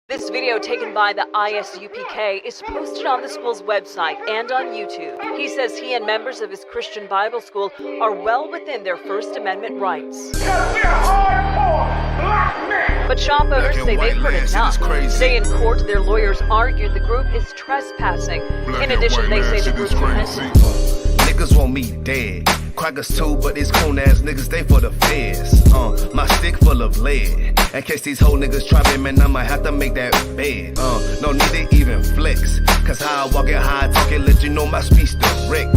This video taken by the ISUPK is posted on the school's website and on YouTube. He says he and members of his Christian Bible school are well within their First Amendment rights. But shop owners say they've heard enough. Today in court, their lawyers argued the group is trespassing. In addition, they say the group's repentant. Niggas want me dead. Crackers too, but these coon ass niggas, they for the feds. My stick full of lead. In case these whole niggas try me, man, I'ma have to make that bed. No need to even flex. Cause how I walk it, how I talk it, let you know my speech direct.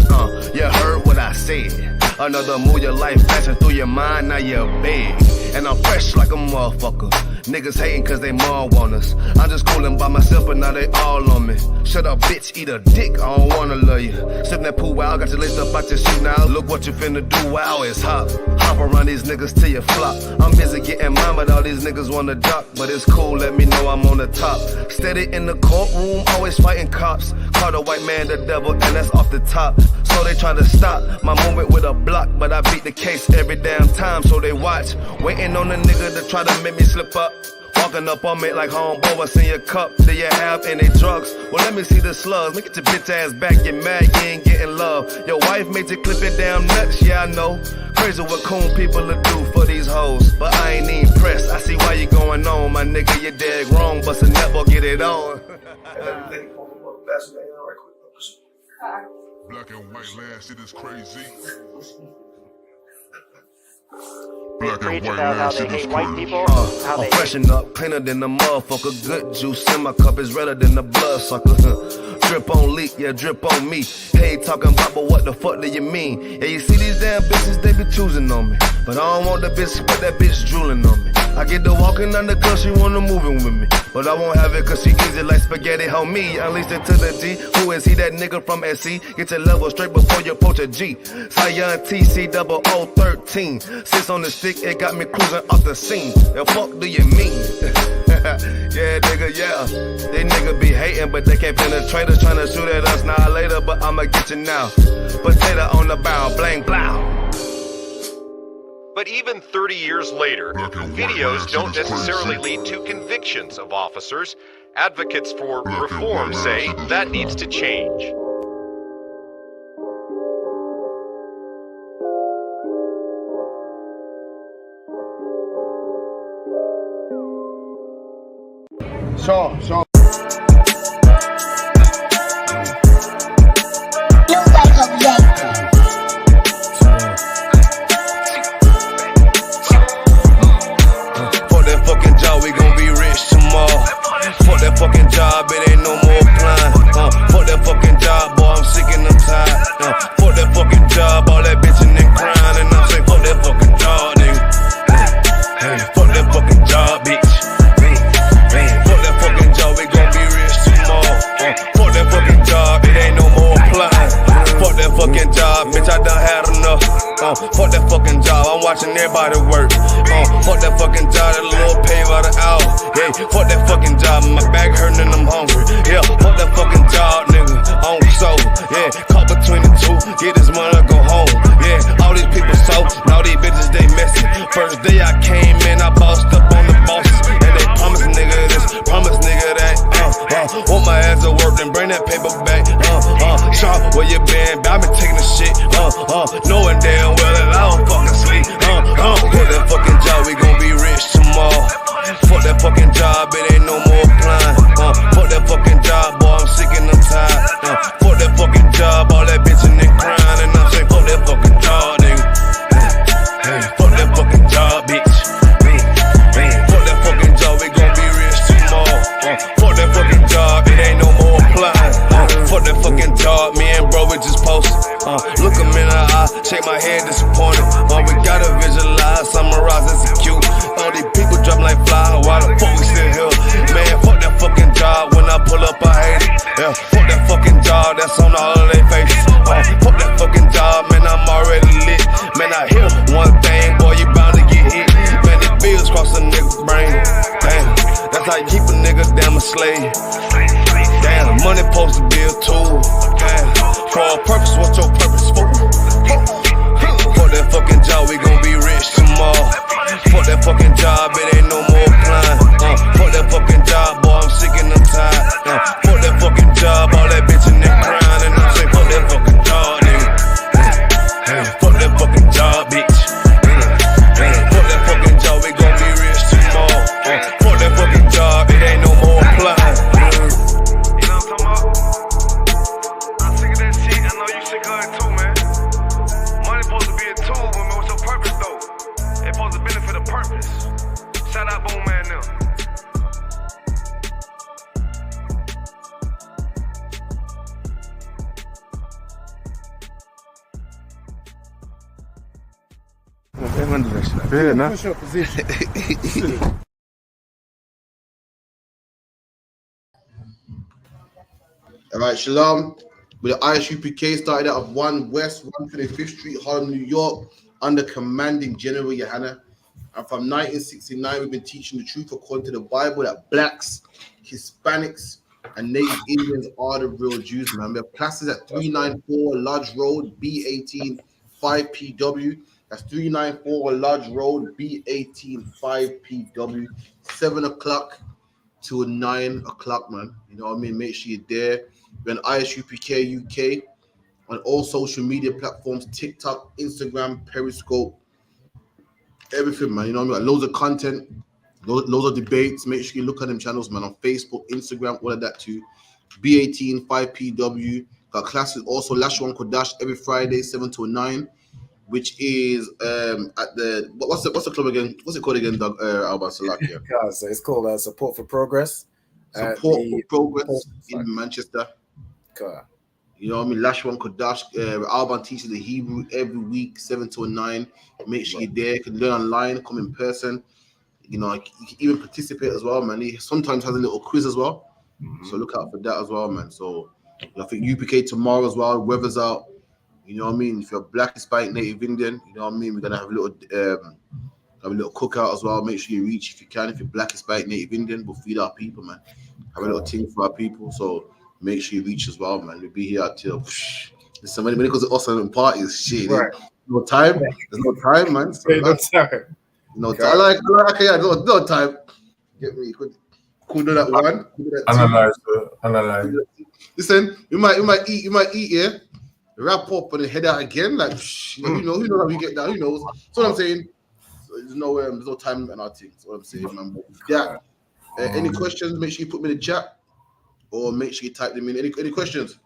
You heard what I said. Another move, your life passing through your mind, now you're big. And I'm fresh like a motherfucker. Niggas hating cause they mom want us. I'm just coolin' by myself, but now they all on me. Shut up, bitch, eat a dick, I don't wanna love you. Sippin' that pool, wow, got you laced up out your shoe now. Look what you finna do, wow, it's hot. Hop around these niggas till you flop. I'm busy getting mine, but all these niggas wanna duck. But it's cool, let me know I'm on the top. Steady in the courtroom, always fighting cops. Call the white man the devil, and that's off the top. So they try to stop my movement with a block, but I beat the case every damn time, so they watch. Waiting on a nigga to try to make me slip up. Walking up on me like homeboy, what's in your cup? Do you have any drugs? Well, let me see the slugs. Make it your bitch ass back, get mad, you ain't getting love. Your wife made you clip it damn nuts, yeah I know. Crazy what coon people will do for these hoes, but I ain't even pressed. I see why you going on, my nigga, you dead wrong. Bust a nut, boy, get it on. Black and white land, shit is crazy. Black and white land, shit is crazy. I'm freshen up, cleaner than the motherfucker. Good juice in my cup is redder than the bloodsucker. Drip on leak, yeah, drip on me. Hey, talking about, but what the fuck do you mean? Yeah, you see these damn bitches, they be choosing on me. But I don't want the bitch, but that bitch drooling on me. I get to walking on the girl, she wanna moving with me. But I won't have it cause she easy like spaghetti, homie. Unleash it to the G. Who is he, that nigga from SC? Get your level straight before you approach a G. Cyan TC0013. Sits on the stick, it got me cruising off the scene. The fuck do you mean? Yeah, nigga, yeah. They nigga be hating, but they can't penetrate us. Trying to shoot at us now later, but I'ma get you now. Potato on the bow, blank, blow. But even 30 years later, videos don't necessarily lead to convictions of officers. Advocates for reform say that needs to change. Shaw. Fuck that fucking job, it ain't no more applying. Fuck that fucking job, boy, I'm sick and I'm tired. Fuck that fucking job, all that bitching and crying. And I'm saying, fuck that fucking job, nigga. Fuck that fucking job, bitch. Fuck that fucking job, we gon' be rich tomorrow. Fuck that fucking job, it ain't no more applying. Fuck that fucking job, bitch, I done had enough. Fuck that fucking job, I'm watching everybody work. Fuck that fucking job, that little pay by the hour. Yeah, fuck that fucking job, my back hurting and I'm hungry. Yeah, fuck that fucking job, nigga, on soul. Yeah, caught between the two, get this money, go home. Yeah, all these people so, now these bitches, they messy. First day I came in, I bossed up on the bosses. And they promise nigga this, promise nigga that. Want my ass to work, then bring that paper back. Sharp, where you been? I been taking the shit. Knowing damn well that I don't fucking sleep. Fuck that fucking job, we gon' be rich tomorrow. Fuck that fucking job, it ain't no more applying. Fuck that fucking job, boy, I'm sick and I'm tired. Fuck that fucking job, all that bitching and crying. And I'm saying, fuck that fucking job, nigga. Fuck that fucking job, bitch. Fuck that fucking job, we gon' be rich tomorrow. Fuck that fucking job, it ain't no more applying. Fuck that fucking job, me and bro, we just posted. Look him in the eye, shake my head disappointed. We gotta visualize, summarize, execute. All these people drop like fly, why the fuck we still here? Man, fuck that fucking job, when I pull up I hate it. Yeah, fuck that fucking job, that's on all of their faces. Fuck that fucking job, man, I'm already lit. Man, I hear one thing, boy, you bound to get hit. Man, these bills cross a nigga's brain. Damn, that's how you keep a nigga damn a slave. Damn, money supposed to be a tool. Damn, for a purpose, what's your purpose for? Fuck that fucking job, we gon' be rich tomorrow. Fuck that fucking job, it ain't no more applying. Fuck that fucking job, boy, I'm Fair enough. Push up position. All right, Shalom. With the ISUPK started out of 1 West 125th Street, Harlem, New York, under commanding General Yohana. And from 1969, we've been teaching the truth according to the Bible that blacks, Hispanics, and Native Indians are the real Jews, man. We have classes at 394 Lodge Road, B18 5PW. That's 394 Lodge Road, B18 5PW. 7 o'clock to 9 o'clock, man. You know what I mean? Make sure you're there. We're on ISUPK UK on all social media platforms, TikTok, Instagram, Periscope, everything, man. You know what I mean? Like, loads of content, loads of debates. Make sure you look at them channels, man, on Facebook, Instagram, all of that too. B18 5PW. Got classes also Lashwan Kodash every Friday, 7 to 9, which is at the what's the club again? What's it called again, Doug? Alba Salakia. So it's called Support for Progress. Support for Progress in Manchester. Okay. You know what I mean? Lashwan Kodash. Alban teaches the Hebrew every week, 7 to 9. Make sure you're there. You can learn online, come in person. You know, you can even participate as well, man. He sometimes has a little quiz as well. So look out for that as well, man. So I think UPK tomorrow as well. Weather's out. You know what I mean? If you're black, Hispanic, Native Indian, you know what I mean? We're gonna have a little cookout as well. Make sure you reach if you can. If you're black, Hispanic, Native Indian, we'll feed our people, man. Have a little thing for our people. So make sure you reach as well, man. We'll be here till listen, when it goes to us and parties, shit. Right. No time. There's no time, man. So No time. no time. I like yeah, no time. Get me. Could do that one. Could do that Analyze. Listen, you might eat, yeah. Wrap up and then head out again. Like, who knows how you get down? Who knows? That's what I'm saying. So there's no time in our thing. That's what I'm saying, man. Yeah. Any questions? Make sure you put them in the chat, or make sure you type them in. Any questions?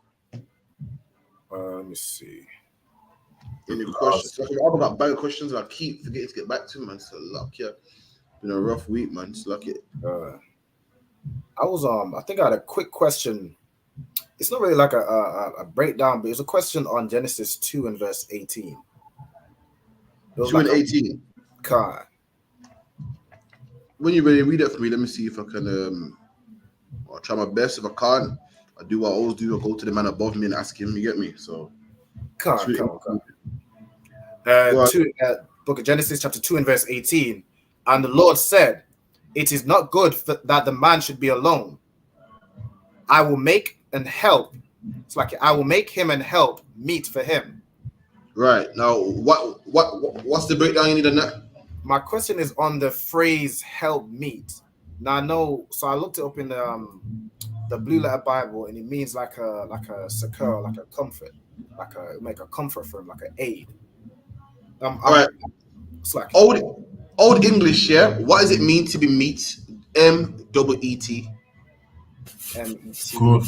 Let me see. Any questions? I've got bad questions, and I keep forgetting to get back to them, man. So luck, yeah. Been a rough week, man. Just luck it. I think I had a quick question. It's not really like a breakdown, but it's a question on Genesis 2 and verse 18. 2 and 18. God. When you're ready, read it for me. Let me see if I can. I'll try my best. If I can't, I do what I always do. I go to the man above me and ask him. You get me? So. Come on. Book of Genesis, chapter 2 and verse 18. And the Lord said, "It is not good that the man should be alone. I will make and help. It's like I will make him and help meet for him." Right. Now, what's the breakdown you need on that? My question is on the phrase "help meet." Now I know. So I looked it up in the Blue Letter Bible, and it means like a succor, like a comfort, make a comfort for him, like an aid. All right. It's like old English, yeah. What does it mean to be meet? MEET. Good.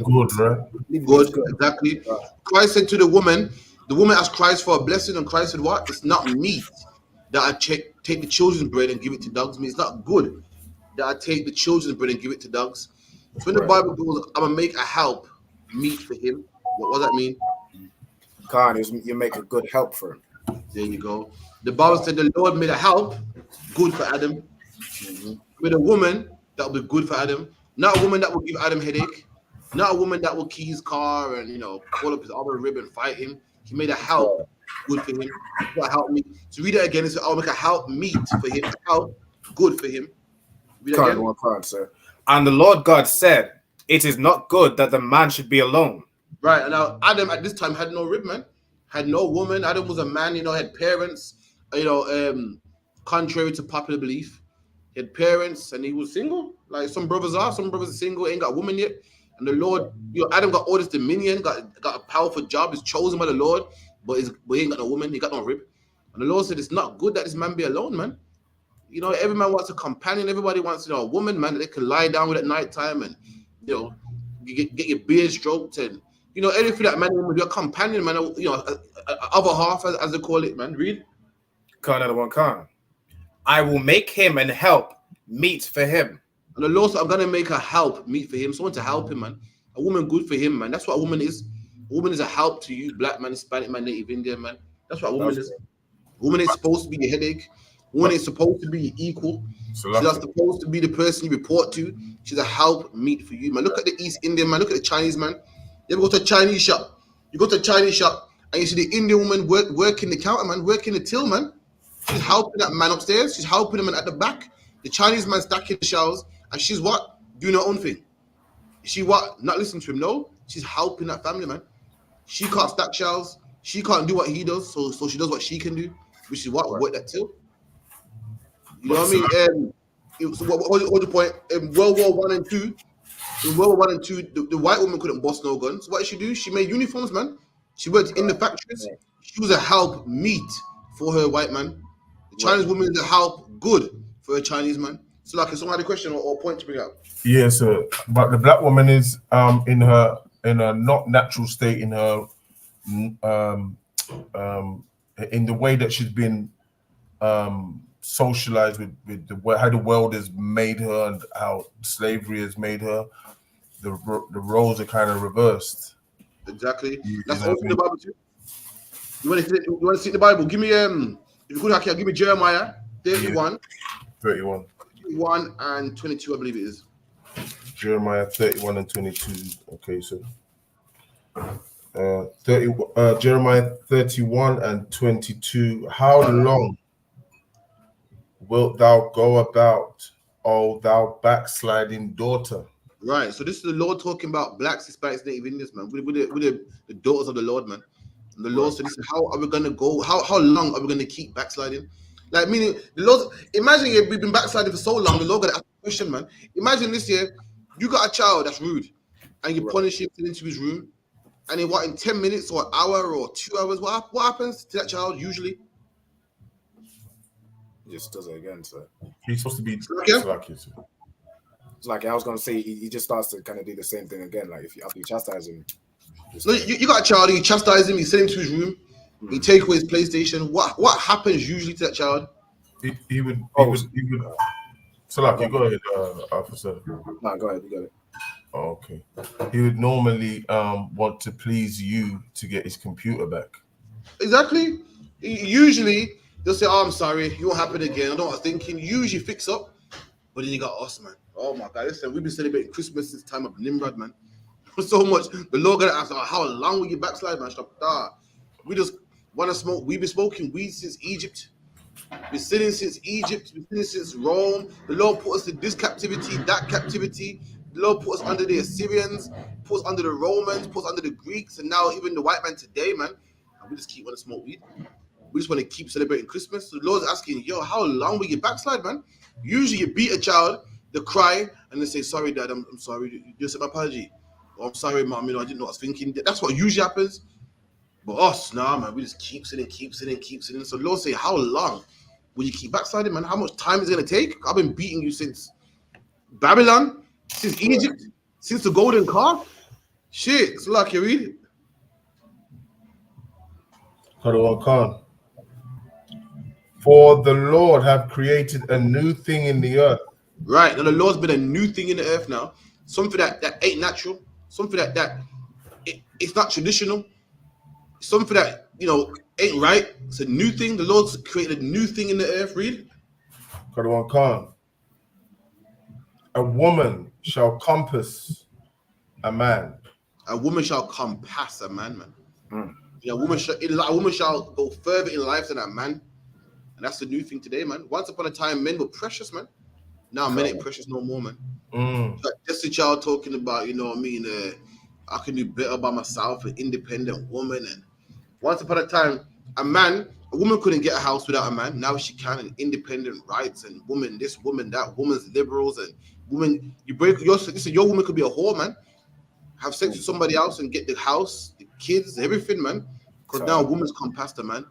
Good, right? Good, exactly. Christ said to the woman asked Christ for a blessing, and Christ said, "What? It's not meat that I take the children's bread and give it to dogs. I mean, it's not good that I take the children's bread and give it to dogs." So when the Bible goes, "I'm gonna make a help meet for him," what does that mean? God, you make a good help for him. There you go. The Bible said the Lord made a help good for Adam. With a woman that will be good for Adam, not a woman that will give Adam headache, not a woman that will key his car and call up his other rib and fight him. He made a help good for him. What help me? So read it again. It's I'll make a help meet for him. A help good for him. Read it again. One time, sir. And the Lord God said, "It is not good that the man should be alone." Right. And now Adam at this time had no rib, man. Had no woman. Adam was a man, had parents, contrary to popular belief. He had parents and he was single. Like some brothers are single, ain't got a woman yet. And the Lord, Adam got all this dominion, got a powerful job, is chosen by the Lord, but he ain't got no woman, he got no rib. And the Lord said, "It's not good that this man be alone, man." Every man wants a companion, everybody wants, a woman, man, that they can lie down with at nighttime and, you get your beard stroked and, everything that man would be a companion, man, other half, as they call it, man. Read. I will make him and help meet for him. And the Lord said, "I'm gonna make a help meet for him," someone to help him, man. A woman good for him, man. That's what a woman is. A woman is a help to you, black man, Hispanic man, Native Indian man. That's what a woman is. Woman ain't supposed to be the headache. Woman ain't supposed to be equal. She's not supposed to be the person you report to. She's a help meet for you, man. Look at the East Indian man. Look at the Chinese man. You ever go to a Chinese shop? You go to a Chinese shop and you see the Indian woman working the counter, man, working the till, man. She's helping that man upstairs. She's helping him at the back. The Chinese man stacking the shelves, and she's what? Doing her own thing. She what? Not listening to him. No, she's helping that family, man. She can't stack shelves. She can't do what he does, so she does what she can do, which is what? Work that till. You know what I mean? So what's the point? In World War One and Two, the white woman couldn't boss no guns. What did she do? She made uniforms, man. She worked in the factories. She was a help meet for her white man. The Chinese woman is a help good for a Chinese man. So, like, if someone had a question or point to bring up. Yeah, sir. But the black woman is in a not natural state, in her in the way that she's been socialized with how the world has made her and how slavery has made her. The roles are kind of reversed. Exactly. That's also in the Bible too. You want to see the Bible? Give me if you could, give me Jeremiah 31. 31. 1 and 22, I believe it is. Jeremiah 31 and 22. Okay, so Jeremiah 31 and 22. How long wilt thou go about, O thou backsliding daughter? Right. So this is the Lord talking about blacks, Hispanics, Native Indians, man. With the daughters of the Lord, man. And the Lord said, how are we gonna go? How long are we gonna keep backsliding? Like, meaning the Lord, imagine we've been backsliding for so long, the Lord got to ask a question, man. Imagine this year, you got a child that's rude, and you punish him into his room, and in 10 minutes or an hour or 2 hours, what happens to that child usually? He just does it again, so He's supposed to be it's like I was gonna say, he just starts to kind of do the same thing again. Like after you chastise him. No, you got a child, you chastise him, you send him to his room, you take away his PlayStation. What happens usually to that child? He would. So, like, you go ahead, officer. No, go ahead. You got it. Oh, okay. He would normally want to please you to get his computer back. Exactly. Usually they'll say, "Oh, I'm sorry, it won't happen again." I don't know what I'm thinking. Usually fix up, but then you got us, man. Oh my God! Listen, we've been celebrating Christmas since time of Nimrod, man. So much. The Lord got to ask, how long will you backslide, man? We just want to smoke. We've been smoking weed since Egypt. We're sinning since Egypt. We're sinning since Rome. The Lord put us in this captivity, that captivity. The Lord put us under the Assyrians, put us under the Romans, put us under the Greeks, and now even the white man today, man. And we just keep wanting to smoke weed. We just want to keep celebrating Christmas. So the Lord's asking, yo, how long will you backslide, man? Usually you beat a child, they cry, and they say, sorry, Dad, I'm sorry. You accept my apology. Oh, I'm sorry, Mom, I didn't know what I was thinking. That's what usually happens. But us, nah, man, we just keep sinning. So the Lord say, how long will you keep backsliding, man? How much time is it going to take? I've been beating you since Babylon, since Egypt, since the golden calf. Shit, it's like you read it. Khan. For the Lord have created a new thing in the earth. Right, now the Lord's been a new thing in the earth now. Something that ain't natural. Something that it's not traditional. Something that, ain't right. It's a new thing. The Lord's created a new thing in the earth. Read. Khan. A woman shall compass a man. A woman shall compass a man. A woman shall go further in life than a man. And that's the new thing today, man. Once upon a time, men were precious, man. Now men ain't precious no more, man. Like Destiny Child talking about, I can do better by myself, an independent woman. And once upon a time, a woman couldn't get a house without a man. Now she can, and independent rights, and woman this, woman that, woman's liberals, and woman, your woman could be a whore, man. Have sex with somebody else and get the house, the kids, everything, man. Because now a woman's compassed, man.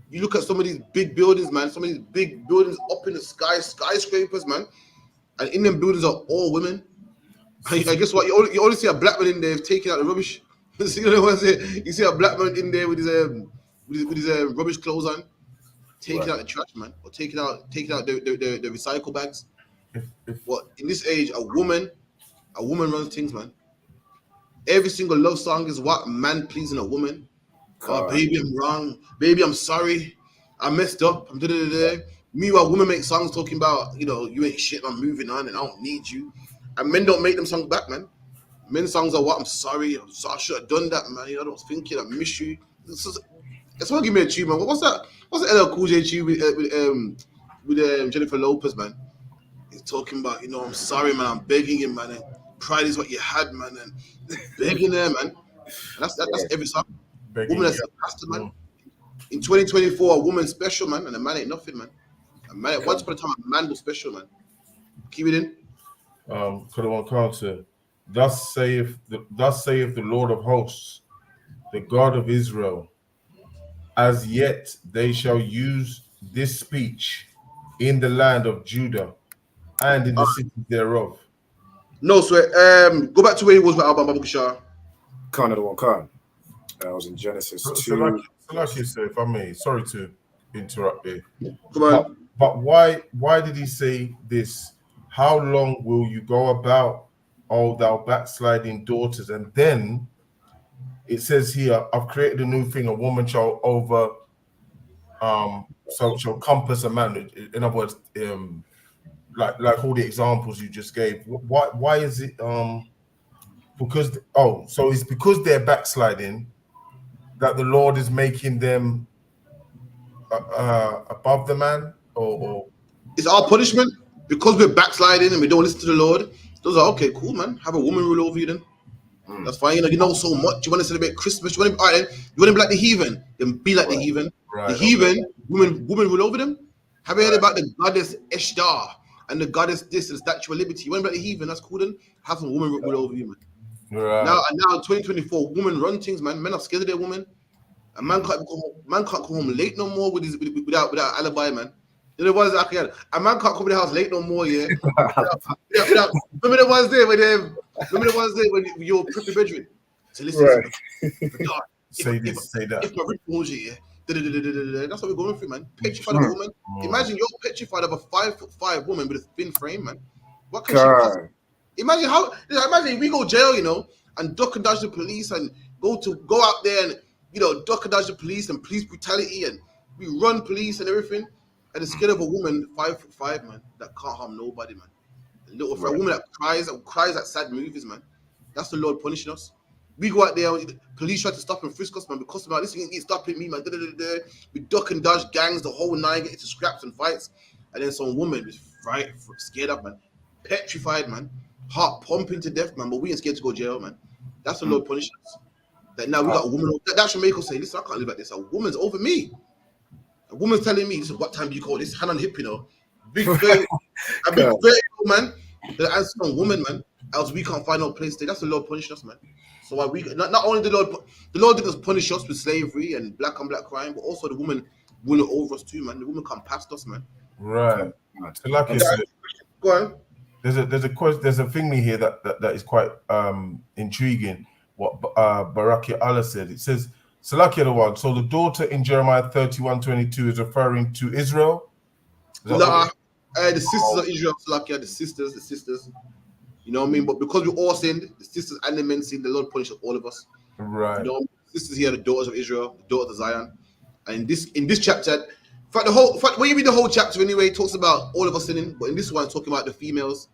You look at some of these big buildings, man. Some of these big buildings up in the sky, skyscrapers, man. And in them buildings are all women. And guess what? You only see a black man in there taking out the rubbish. You see a black man in there with his rubbish clothes on, taking out the trash, man, or taking out the recycle bags. What in this age, a woman runs things, man. Every single love song is what? Man pleasing a woman. Oh, baby, I'm wrong. Baby, I'm sorry. I messed up. I'm da-da-da-da. Meanwhile, women make songs talking about, you ain't shit, I'm moving on and I don't need you. And men don't make them songs back, man. Men's songs are what? I'm sorry. I should have done that, man. I don't think it. I miss you. Someone give me a tune, man. What's that? What's the LL Cool J tune with Jennifer Lopez, man? He's talking about, I'm sorry, man. I'm begging you, man. And pride is what you had, man. And begging there, man. And that's every song. Begging, Woman that's a pastor, man. In 2024, a woman's special, man, and a man ain't nothing, man. A man, once upon a time, a man was special, man. Keep it in. Thus saith the Lord of hosts, the God of Israel, as yet they shall use this speech in the land of Judah and in the cities thereof. No, so go back to where he was with Alban Babukishar. Khan of the one Khan. That was in Genesis 2. So like you said, if I may, sorry to interrupt you. Come on. But why did he say this? How long will you go about, O thou backsliding daughters? And then it says here, I've created a new thing, a woman shall shall compass a man. In other words, like all the examples you just gave. Why is it because so it's because they're backsliding that the Lord is making them above the man, or it's our punishment because we're backsliding and we don't listen to the Lord. Those are okay, cool, man. Have a woman rule over you then. That's fine. You know so much. You want to celebrate Christmas. You want to be like the heathen. Then be like the heathen. Right. The heathen, women rule over them. Have you heard about the goddess Ishtar and the goddess this and Statue of Liberty? You want to be like the heathen? That's cool then. Have some woman rule over you, man. Right. Now 2024, women run things, man. Men are scared of their woman. A man can't come home late no more without alibi, man. You know what is that? A man can't come to the house late no more, yeah. Without, remember the ones there when you're prepping bedroom. So listen, Right. Say that. If my rip pulls you, yeah. That's what we're going through, man. Petrified of a woman. Imagine you're petrified of a 5'5" woman with a thin frame, man. What can she possibly? Imagine we go jail, and duck and dodge the police and go out there and duck and dodge the police and police brutality and we run police and everything. And it's scared of a woman 5'5", man, that can't harm nobody, man. For a woman that cries at sad movies, man. That's the Lord punishing us. We go out there, police try to stop and frisk us, man, because this ain't stopping me, man. We duck and dodge gangs the whole night, get into scraps and fights, and then some woman is scared up, man, petrified, man, heart pumping to death, man. But we ain't scared to go jail, man. That's the Lord punishing us. That now we got a woman that should make us say, listen, I can't live like this. A woman's over me. A woman's telling me, this is what time do you call this? Hand on hip, Big 30, a big 30-year-old man. The answer on woman, man. Else we can't find no place to stay. That's the Lord punishing us, man. So why we not only the Lord didn't just punish us with slavery and black on black crime, but also the woman ruling over us too, man. The woman come past us, man. Right. So like you said, go on. There's a thingy here that is quite intriguing. What Barakia Allah said. It says, Salakia the one. So the daughter in Jeremiah 31:22 is referring to Israel. The sisters of Israel, Salakia, the sisters. You know what I mean? But because we all sinned, the sisters and the men sinned, the Lord punished all of us. Right. The sisters here, the daughters of Israel, the daughters of Zion. And in this chapter, in fact, when you read the whole chapter anyway, it talks about all of us sinning, but in this one, it's talking about the females.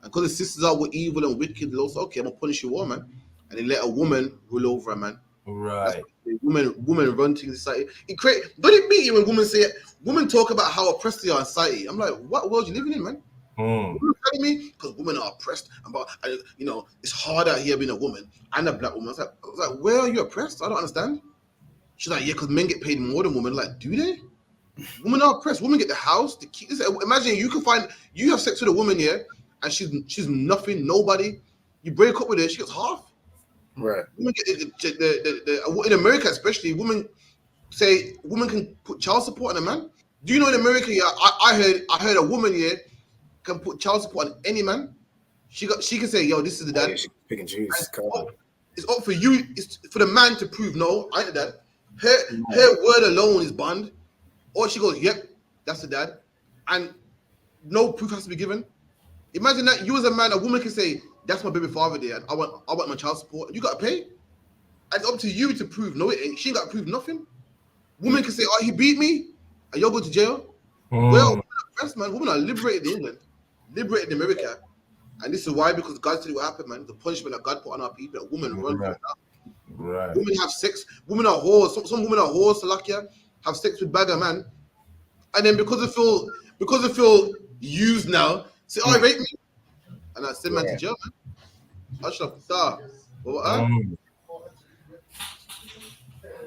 And because the sisters are evil and wicked, the Lord said, okay, I'm gonna punish you all, man. And they let a woman rule over a man. Right. Women run things in society. Don't it beat you when women talk about how oppressed they are in society? I'm like, what world you living in, man? Women telling me because women are oppressed, it's hard out here being a woman and a black woman. I was like, where are you oppressed? I don't understand. She's like, yeah, because men get paid more than women. Like, do they? Women are oppressed. Women get the house, the keys. Imagine you have sex with a woman here, and she's nothing, nobody. You break up with her, she gets half. Right. Women get in America, especially, women can put child support on a man. Do you know in America? Yeah, I heard a woman here can put child support on any man. She can say, yo, this is the dad. Yeah, she's pick and choose. It's up for you. It's for the man to prove, no, I ain't the dad. Her word alone is bond. Or she goes, yep, that's the dad. And no proof has to be given. Imagine that you as a man, a woman can say, that's my baby father there, and I want my child support. And you got to pay. And it's up to you to prove, no, it ain't. She ain't got to prove nothing. Woman can say, oh, he beat me. and you'll go to jail. Well, oppressed, man. Women are liberated in England, liberated in America, and this is why, because God said it will happen, man. The punishment that God put on our people, that women run from that. Right. Women have sex. Women are whores. Some women are whores. Salakia have sex with bagger man, and then because they feel used now, say, "Oh, rape me," and I send man to jail, man. I should have thought. What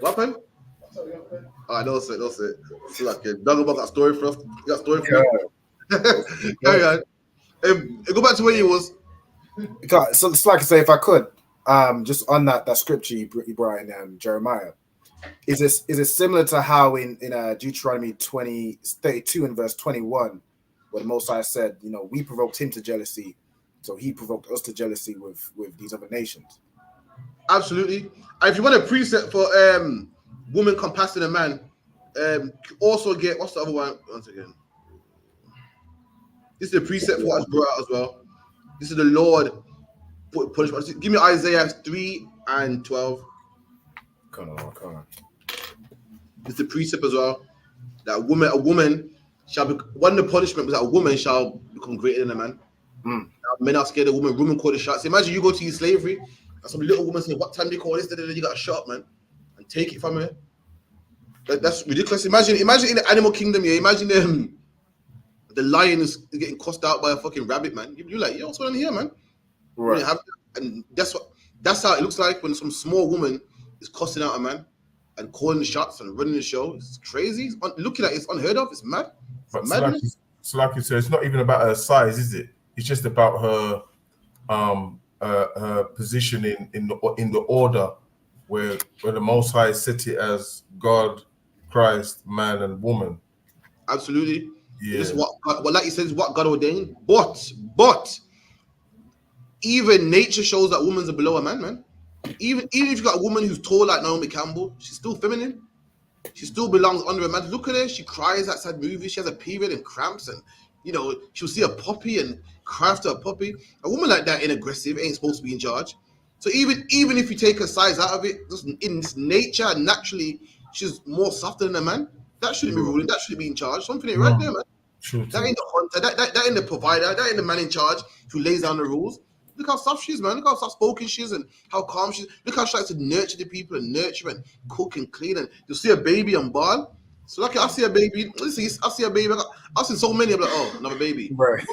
happened? Ah, don't say. Salakia. Dagobah got a story for us. You got a story for me. Carry on. Go back to where you was. So it's like I say, if I could, just on that scripture you brought in Jeremiah, is it similar to how in Deuteronomy 32 and verse 21, where the Most High said, we provoked him to jealousy, so he provoked us to jealousy with these other nations? Absolutely. And if you want a preset for woman compassing a man, also get, what's the other one? Once again, this is the preset for what I brought out as well. This is the Lord put punishment. Give me Isaiah 3 and 12. Come on. It's the precept as well. That a woman shall be, one of the punishment was that a woman shall become greater than a man. Men are scared of women call the shots. Imagine you go to your slavery and some little woman say, "What time do you call this?" Then you got a shot, man, and take it from her. That's ridiculous. Imagine in the animal kingdom, yeah. Imagine the lion is getting cussed out by a fucking rabbit, man. You're like, yo, what's going on here, man? Right. And that's how it looks like when some small woman is cussing out a man and calling the shots and running the show. It's crazy. Looking at it's unheard of. It's mad. But so like you said, it's not even about her size, is it? It's just about her position in the order where the Most High set it as God, Christ, man, and woman. Absolutely. Yeah. This is what like you said, is what God ordained. But even nature shows that women's are below a man, man. Even if you got a woman who's tall like Naomi Campbell, she's still feminine. She still belongs under a man. Look at her. She cries outside movies. She has a period and cramps, and she'll see a puppy and cry after a puppy. A woman like that ain't aggressive, ain't supposed to be in charge. So even if you take her size out of it, just in this nature, naturally, she's more softer than a man. That shouldn't be ruling. That shouldn't be in charge. Something ain't right there, man. True. That ain't the hunter. That ain't the provider. That ain't the man in charge who lays down the rules. Look how soft she is, man. Look how soft spoken she is and how calm she is. Look how she likes to nurture the people and nurture and cook and clean. And you'll see a baby on ball. So like I see a baby. Listen, I see a baby. I've seen so many. I'm like, oh, another baby. Right.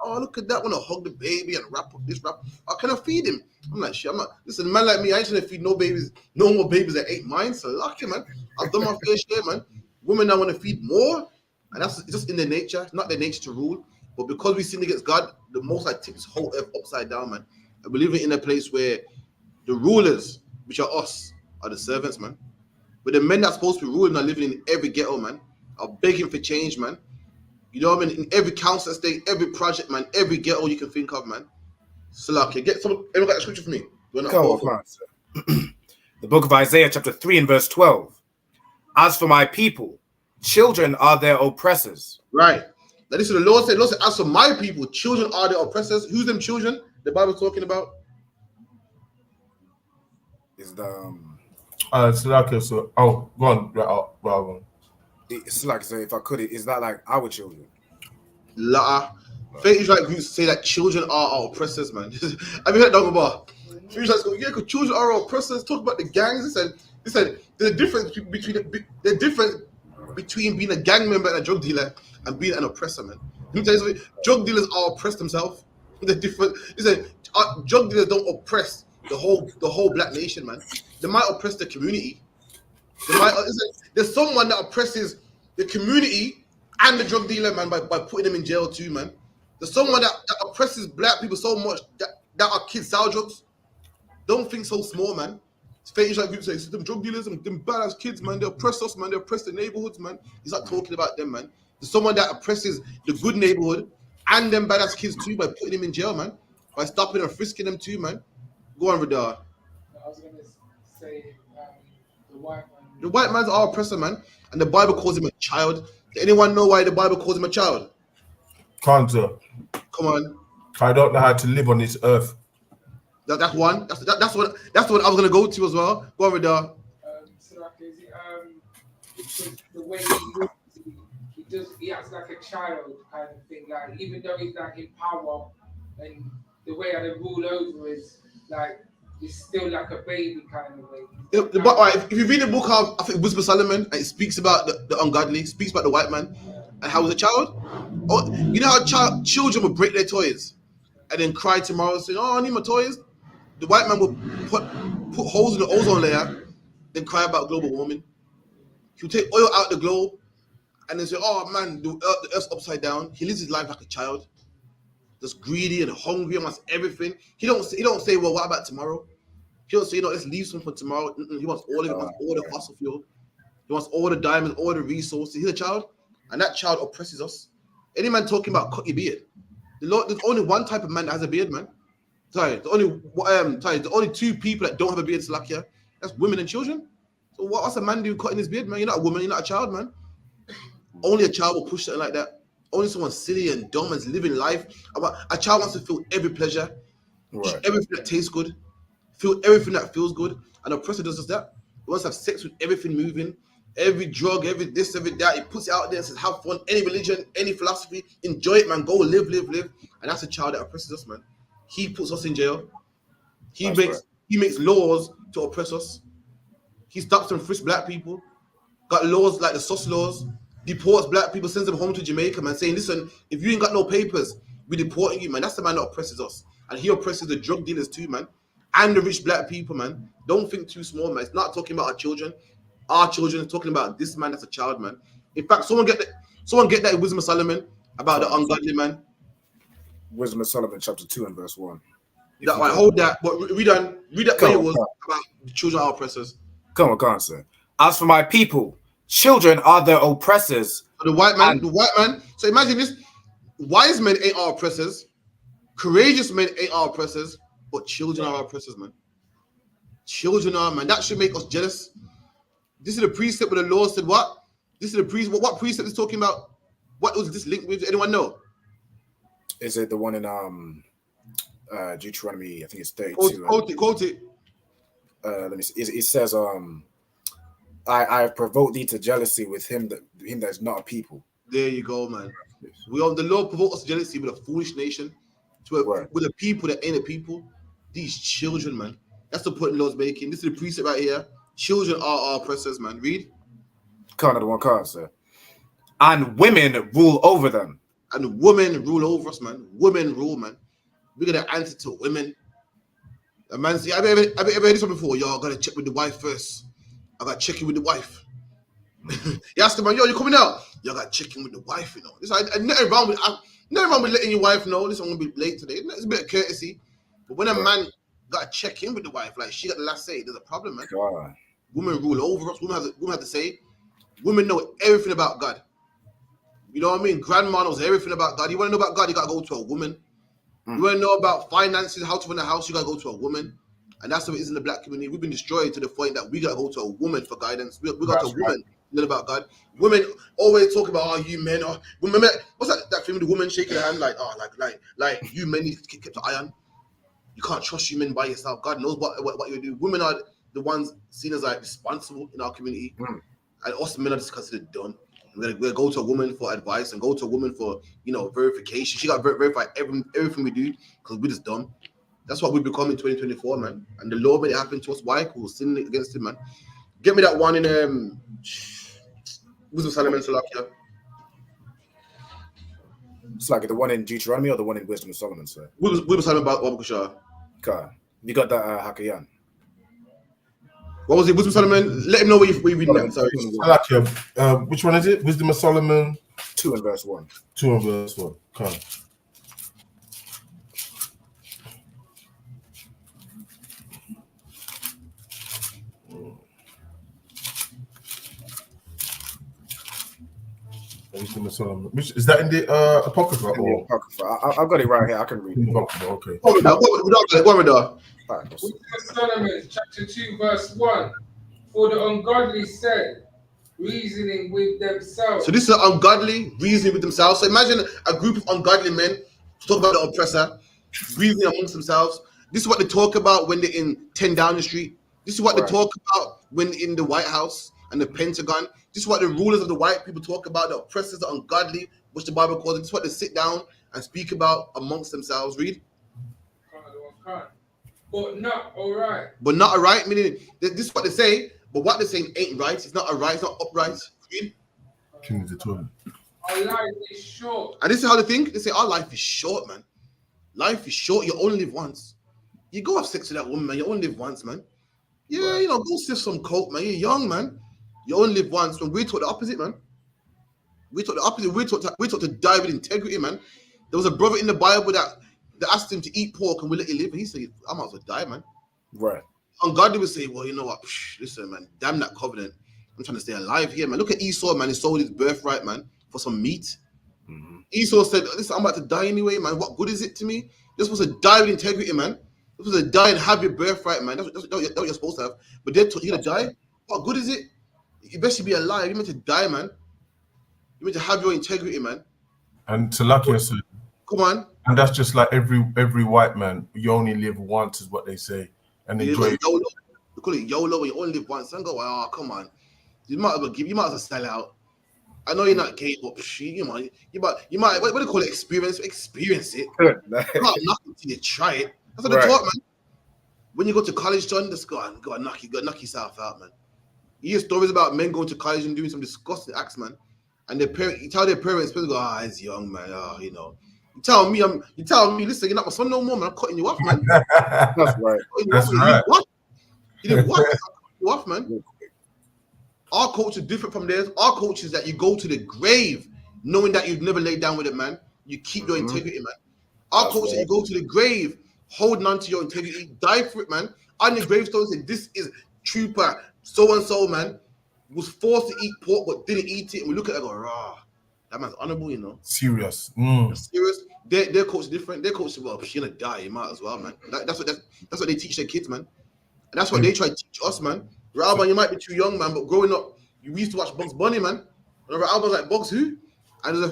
Look at that. I want to hug the baby and wrap up this. I cannot feed him. I'm like, shit. Listen, a man like me, I ain't trying to feed no more babies that ain't mine. So lucky, man. I've done my fair share, man. Women now want to feed more. And that's just in their nature, not their nature to rule. But because we sin against God, the Most High tips whole earth upside down, man. And we live in a place where the rulers, which are us, are the servants, man. But the men that's supposed to be ruling are living in every ghetto, man. Are begging for change, man. You know what I mean? In every council estate, every project, man, every ghetto you can think of, man. Salaki, everyone got the scripture for me. Come on, sir. The book of Isaiah, chapter 3 and verse 12. As for my people, children are their oppressors. Right. Now this is the Lord said, as for my people, children are their oppressors. Who's them children the Bible's talking about? Is the so go on. It's like, say, if I could, is that like our children? Faith Israelite groups say that children are our oppressors, man. Have you heard that about? Faith Israelites go, yeah, because children are our oppressors. Talk about the gangs. They said the difference between being a gang member and a drug dealer and being an oppressor, man. Let me tell you something. Drug dealers are oppressed themselves. They're different. He said drug dealers don't oppress the whole black nation, man. They might oppress the community. There's someone that oppresses the community and the drug dealer, man, by putting them in jail too, man. There's someone that oppresses black people so much that our kids sell drugs. Don't think so small, man. Faith like people say, them drug dealers, them badass kids, man, they oppress us, man, they oppress the neighborhoods, man. He's not talking about them, man. There's someone that oppresses the good neighborhood and them badass kids too by putting them in jail, man. By stopping and frisking them too, man. Go on, Radar. I was going to say the white man. The white man's our oppressor, man. And the Bible calls him a child. Does anyone know why the Bible calls him a child? Can't. Come on. I don't know how to live on this earth. That's one. That's what I was gonna go to as well. Go on, Radar. So like, is because the way he acts like a child kind of thing. Like even though he's like in power, and the way they rule over is like he's still like a baby kind of way. But right, if you read the book of I think Wisdom of Solomon, and it speaks about the ungodly, speaks about the white man, and how as a child, you know how children would break their toys, and then cry tomorrow saying, "Oh, I need my toys." The white man would put holes in the ozone layer, then cry about global warming. He would take oil out the globe, and then say, "Oh man, the earth's upside down." He lives his life like a child, just greedy and hungry and wants everything. He don't say, "Well, what about tomorrow?" He don't say, let's leave some for tomorrow. He wants all of it. He wants all the fossil fuel. He wants all the diamonds, all the resources. He's a child, and that child oppresses us. Any man talking about cut your beard. There's only one type of man that has a beard, man. Sorry, the only two people that don't have a beard, Slakia, that's women and children. So what's a man do cutting his beard, man? You're not a woman, you're not a child, man. Only a child will push something like that. Only someone silly and dumb and living life. A child wants to feel every pleasure, everything that tastes good, feel everything that feels good. An oppressor does just that. He wants to have sex with everything moving, every drug, every this, every that. He puts it out there and says, have fun, any religion, any philosophy, enjoy it, man. Go live. And that's a child that oppresses us, man. He puts us in jail. He makes laws to oppress us. He stops and frisks black people. Got laws like the SOS laws. Deports black people, sends them home to Jamaica, man, saying, listen, if you ain't got no papers, we're deporting you, man. That's the man that oppresses us. And he oppresses the drug dealers too, man. And the rich black people, man. Don't think too small, man. It's not talking about our children. Our children is talking about this man that's a child, man. In fact, someone get that in Wisdom of Solomon about the ungodly man. Wisdom of Solomon, chapter 2 and verse 1. That one, hold that. But read that where it was about the children are oppressors. Come on, sir. As for my people, children are their oppressors. The white man. So imagine this: wise men ain't our oppressors, courageous men ain't our oppressors, but children are our oppressors, man. Children are, man. That should make us jealous. This is the precept where the Lord said what? This is the precept. What precept is talking about? What was this linked with? Anyone know? Is it the one in Deuteronomy? I think it's 32. Quote it. Let me see. It says, I have provoked thee to jealousy with him that is not a people. There you go, man. The Lord provoked us to jealousy with a foolish nation, with a people that ain't a people. These children, man. That's the point the Lord's making. This is the precept right here. Children are our oppressors, man. Read. Another one, sir. And women rule over them. And women rule over us, man. Women rule, man. We're gonna answer to women. A man say, I've ever heard this one before. Yo, I gotta check with the wife first. I gotta check in with the wife. You ask the man, yo, you coming out? Yo, I gotta check in with the wife, you know. Nothing wrong with letting your wife know. Listen, I'm gonna be late today. It's a bit of courtesy. But when a man gotta check in with the wife, like she got the last say, there's a problem, man. God. Women rule over us. Women have to say. Women know everything about God. You know what I mean? Grandma knows everything about God. You want to know about God, you got to go to a woman. You want to know about finances, how to run a house, you got to go to a woman. And that's what it is in the black community. We've been destroyed to the point that we got to go to a woman for guidance. We got to a woman to learn about God. Women always talk about, you men are... Women, what's that thing with the woman shaking her hand like you men need to keep the iron. You can't trust you men by yourself. God knows what you do. Women are the ones seen as like responsible in our community. And us men are just considered done. We're gonna go to a woman for advice and go to a woman for verification. She got to verify everything we do because we're just dumb. That's what we become in 2024, man. And the Lord made it happen to us. Why? Because we're sinning against him, man. Get me that one in Wisdom of Solomon, Salakia. It's like the one in Deuteronomy or the one in Wisdom of Solomon, sir? Wisdom of Solomon about Wabukusha. Okay. You got that Hakayan. What was it? Wisdom of Solomon? Let him know where you're reading that. Sorry. Salakia, which one is it? Wisdom of Solomon? 2 and verse 1. 2 and verse 1. Okay. Which is that in the Apocrypha? Or? Apocrypha. I've got it right here. I can read it. Apocrypha, okay. Wisdom of Solomon, chapter 2, verse 1. For the ungodly said, reasoning with themselves. So this is an ungodly reasoning with themselves. So imagine a group of ungodly men talk about the oppressor, reasoning amongst themselves. This is what they talk about when they're in 10 Downing Street. This is what they talk about when in the White House and the Pentagon. This is what the rulers of the white people talk about, the oppressors, the ungodly, which the Bible calls it. This is what they sit down and speak about amongst themselves. Read. But not all right. But not all right, meaning this is what they say, but what they're saying ain't right. It's not all right, it's not upright. Read. King the toilet. Our life is short. And this is how they think. They say, our life is short, man. Life is short. You only live once. You go have sex with that woman, man. You only live once, man. Yeah, you know, go sniff some coke, man. You're young, man. You only live once. When we taught the opposite, man. We taught the opposite. We taught to die with integrity, man. There was a brother in the Bible that asked him to eat pork and we let him live. And he said, I might as well die, man. Right. Ungodly would say, well, you know what? Listen, man, damn that covenant. I'm trying to stay alive here, man. Look at Esau, man. He sold his birthright, man, for some meat. Mm-hmm. Esau said, listen, I'm about to die anyway, man. What good is it to me? This was a die with integrity, man. This was a die and have your birthright, man. That's what you're supposed to have. But they're you're going to die? What good is it? You best be alive. You're meant to die, man. You're meant to have your integrity, man. And Talakia said, come on. And that's just like every white man. You only live once, is what they say. And enjoy it. YOLO. They call it YOLO. You only live once. Don't go, oh, come on. You might as well sell out. I know you're not gay, but you might. What do you call it? Experience it. You can't knock it till you try it. That's what they taught, man. When you go to college, John, just go and knock yourself out, man. You hear stories about men going to college and doing some disgusting acts, man. And you tell their parents, go, he's young, man. You know. You tell me, listen, you're not my son no more, man. I'm cutting you off, man. That's right. That's right. You did what? I'm cutting you off, man. Our culture is different from theirs. Our culture is that you go to the grave knowing that you've never laid down with it, man. You keep your integrity, man. Our culture, you go to the grave holding on to your integrity, die for it, man. On the gravestone, say, this is trooper so-and-so, man. Was forced to eat pork but didn't eat it. And we look at it and go, rah. That man's honorable, you know. Serious. Serious. Their culture is different. Their culture, well, she's gonna die. You might as well, man. That's what they teach their kids, man. And that's what they try to teach us, man. Alban, you might be too young, man, but growing up, we used to watch Bugs Bunny, man. And Alban's like, Bugs who? And there's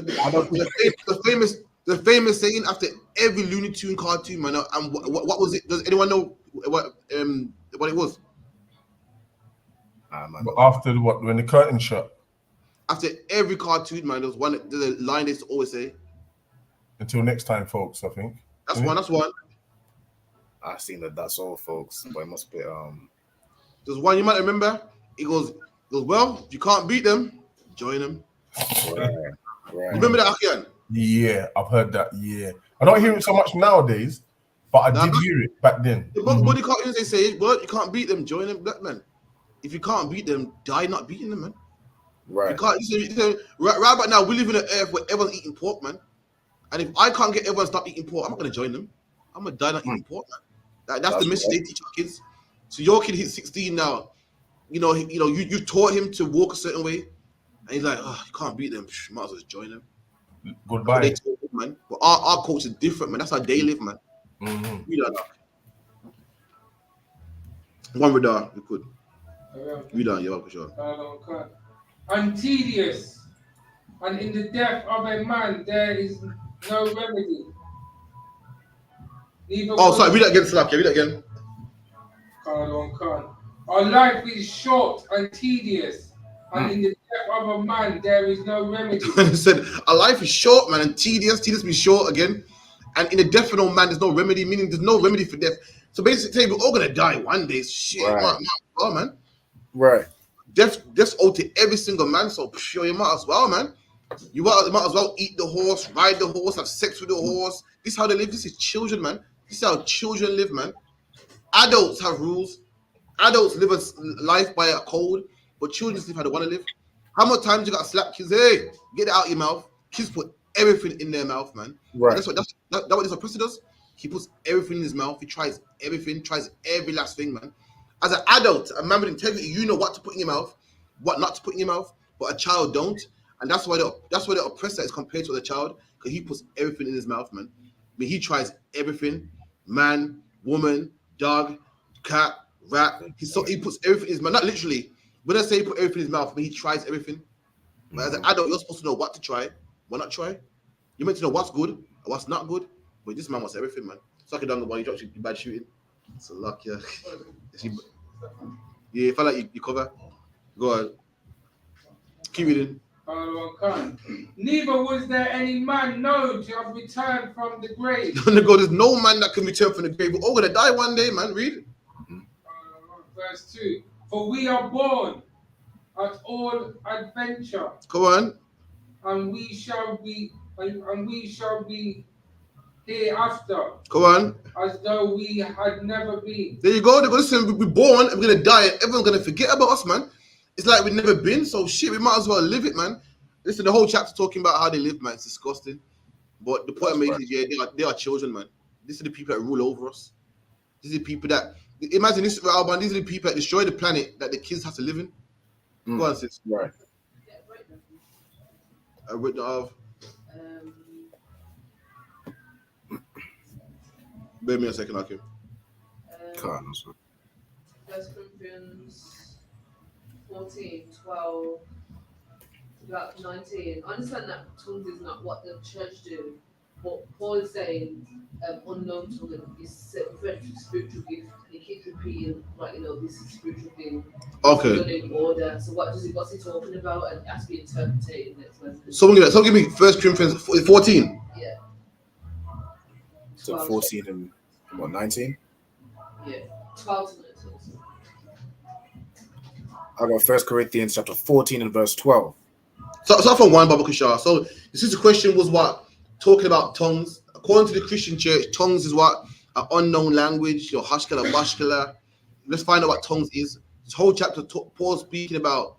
a famous saying after every Looney Tune cartoon, man. And what was it? Does anyone know what it was? But after when the curtain shut. After every there's a line they always say. Until next time, folks, I think. That's one. I've seen that's all, folks. But it must be There's one you might remember. It goes, well, if you can't beat them, join them. Right. You remember that, Akian? Yeah, I've heard that. Yeah. I don't hear it so much nowadays, but I did hear it back then. The body cartoons, they say, well, you can't beat them, join them, black man. If you can't beat them, die not beating them, man. Right. You can't. Right about now, we live in an earth where everyone's eating pork, man. And if I can't get everyone to stop eating pork, I'm not going to join them. I'm going to die not eating pork, man. That's the message they teach our kids. So your kid hits 16 now. You taught him to walk a certain way, and he's like, oh, you can't beat them. Might as well join them. Goodbye. They taught him, man. But our culture is different, man. That's how they live, man. Mm-hmm. We don't know. One radar, we could. We don't, yeah, for sure. And tedious, and in the death of a man there is no remedy. Sorry, read that again, Slack. Read that again. Our life is short and tedious, and in the death of a man there is no remedy. And he said, our life is short, man, and tedious means short again. And in the death of no man, there's no remedy, meaning there's no remedy for death. So basically, we're all gonna die one day. Shit, right. man. Right. Death's owed to every single man, so sure, you might as well, man. You might as well eat the horse, ride the horse, have sex with the horse. This is how they live. This is children, man. This is how children live, man. Adults have rules. Adults live a life by a code, but children just live how they want to live. How much times you got to slap kids? Hey, get it out your mouth. Kids put everything in their mouth, man. Right. That's what this oppressor does. He puts everything in his mouth. He tries everything, tries every last thing, man. As an adult, a man with integrity, you know what to put in your mouth, what not to put in your mouth, but a child don't. And that's why the oppressor is compared to the child, because he puts everything in his mouth, man. I mean, he tries everything, man, woman, dog, cat, rat. He puts everything in his mouth. Not literally. When I say he put everything in his mouth, I mean, he tries everything. But as an adult, you're supposed to know what to try, what not try. You're meant to know what's good and what's not good. But this man wants everything, man. Suck it down the ball, you drop your bad shooting. It's a luck, yeah. Yeah, if I like you cover, go ahead. Keep reading. Neither was there any man known to have returned from the grave. There's no man that can return from the grave. We're all gonna die one day, man. Read. Verse 2. For we are born at all adventure. Come on. And we shall be hereafter. Come on. As though we had never been. There you go. They're gonna say we're born and we're gonna die and everyone's gonna forget about us, man. It's like we've never been, so shit, we might as well live it, man. Listen, the whole chapter talking about how they live, man. It's disgusting. But the point I'm making is, yeah, they are children, man. These are the people that rule over us. These are the people that, imagine this, Alban, these are the people that destroy the planet that the kids have to live in. Go on, sis. Right. I wrote that off. Bear me a second, okay. First Corinthians 14, 12, about 19. I understand that tongues is not what the church do, but Paul is saying unknown tongue is referred to spiritual gift, and he keeps repeating, like, this is spiritual thing. Okay. Done in order. So what's he talking about, and it has to be interpreted. So give me 1 Corinthians 14. Yeah. So 14 and what, 19? Yeah, 12 to 19. I got 1 Corinthians chapter 14 and verse 12. So from one, Baba Kushar. So this is the question was what? Talking about tongues. According to the Christian church, tongues is what? An unknown language, your hashkala, bashkala. Let's find out what tongues is. This whole chapter, Paul's speaking about,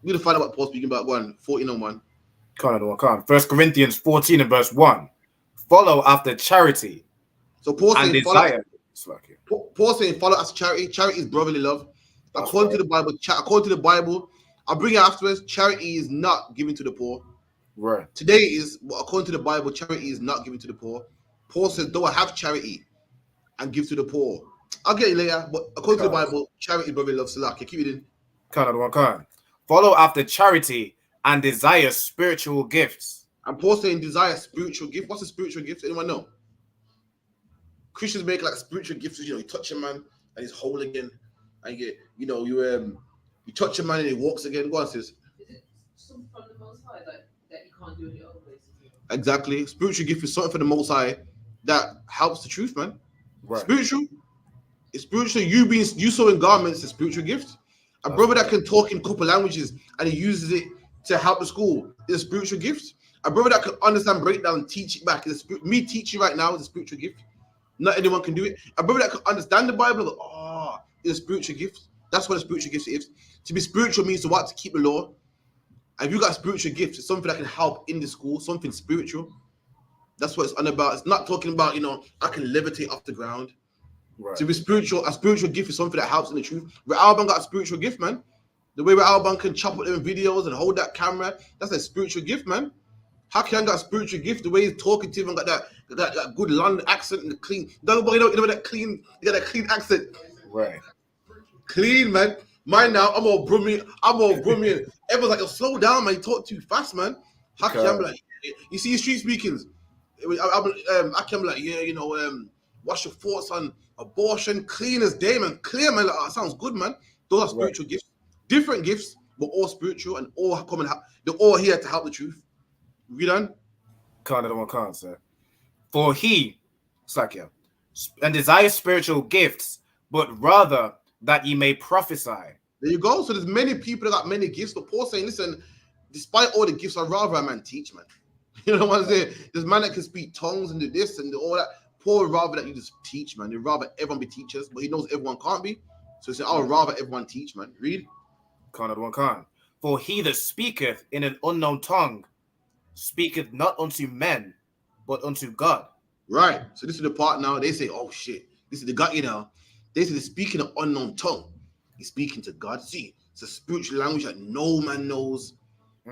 we're going to find out what Paul's speaking about. 14 and 1. Can't. 1 Corinthians 14 and verse 1. Follow after charity. So Paul's and saying, desire. Paul's saying, follow after charity. Charity is brotherly love. According to the Bible, I'll bring it afterwards. Charity is not giving to the poor. Right. Today is, according to the Bible, charity is not giving to the poor. Paul says, though I have charity and give to the poor. I'll get it later, but according to the Bible, charity, brotherly love, Salak. Keep it in. Can't. Follow after charity and desire spiritual gifts. And Paul saying desire spiritual gift. What's a spiritual gift? Anyone know? Christians make like spiritual gifts. You touch a man and he's whole again. And you get, you touch a man and he walks again. Go on, sis. Is it something from the Most High that you can't do in your own ways? Exactly. Spiritual gift is something from the Most High that helps the truth, man. Right. Spiritual. It's spiritual. You sewing garments is a spiritual gift. A brother that can talk in a couple languages and he uses it to help the school is a spiritual gift. A brother that can understand breakdown and teach it back is me teaching right now is a spiritual gift. Not anyone can do it. A brother that can understand the Bible, is a spiritual gift. That's what a spiritual gift is. To be spiritual means to keep the law. And if you got a spiritual gift, it's something that can help in the school, something spiritual. That's what it's about. It's not talking about, I can levitate off the ground. Right. To be spiritual, a spiritual gift is something that helps in the truth. Alban got a spiritual gift, man. The way Alban can chop up them videos and hold that camera, that's a spiritual gift, man. Hakian got a spiritual gift, the way he's talking to him and got that good London accent and the clean. Nobody know that clean, you got that clean accent. Right. Clean, man. Mine now, I'm all brummy. Everyone's like, slow down, man. You talk too fast, man. Hakian like, you see street speakings. Hakian like, what's your thoughts on abortion? Clean as day, man. Clear, man. Like, sounds good, man. Those are spiritual gifts. Different gifts, but all spiritual and all they're all here to help the truth. We done? Can't, sir. For he, and desire spiritual gifts, but rather that ye may prophesy. There you go. So there's many people that got many gifts, but Paul's saying, listen, despite all the gifts, I'd rather a man teach, man. You know what I'm saying? There's man that can speak tongues and do this and do all that. Paul would rather that you just teach, man. He'd rather everyone be teachers, but he knows everyone can't be. So he said, I would rather everyone teach, man. Read. Can't. For he that speaketh in an unknown tongue speaketh not unto men, but unto God. Right. So this is the part now. They say, oh shit, this is the God, They say they're speaking an unknown tongue. He's speaking to God. See, it's a spiritual language that no man knows.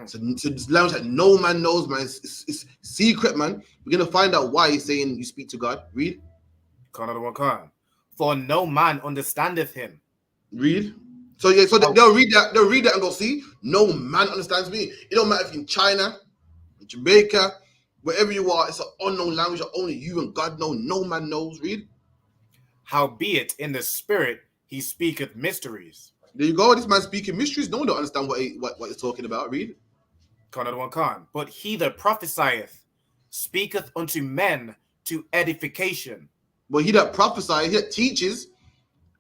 So this language that no man knows, man. It's secret, man. We're gonna find out why he's saying you speak to God. Read. Can't. For no man understandeth him. Read. So yeah, so they'll read that. They'll read that and go, see, no man understands me. It don't matter if you're in China, in Jamaica, wherever you are. It's an unknown language that only you and God know. No man knows. Read. Howbeit in the spirit he speaketh mysteries. There you go. This man speaking mysteries. No one don't understand what he's talking about. Read. Another one can. But he that prophesieth speaketh unto men to edification. But he that prophesies, he that teaches,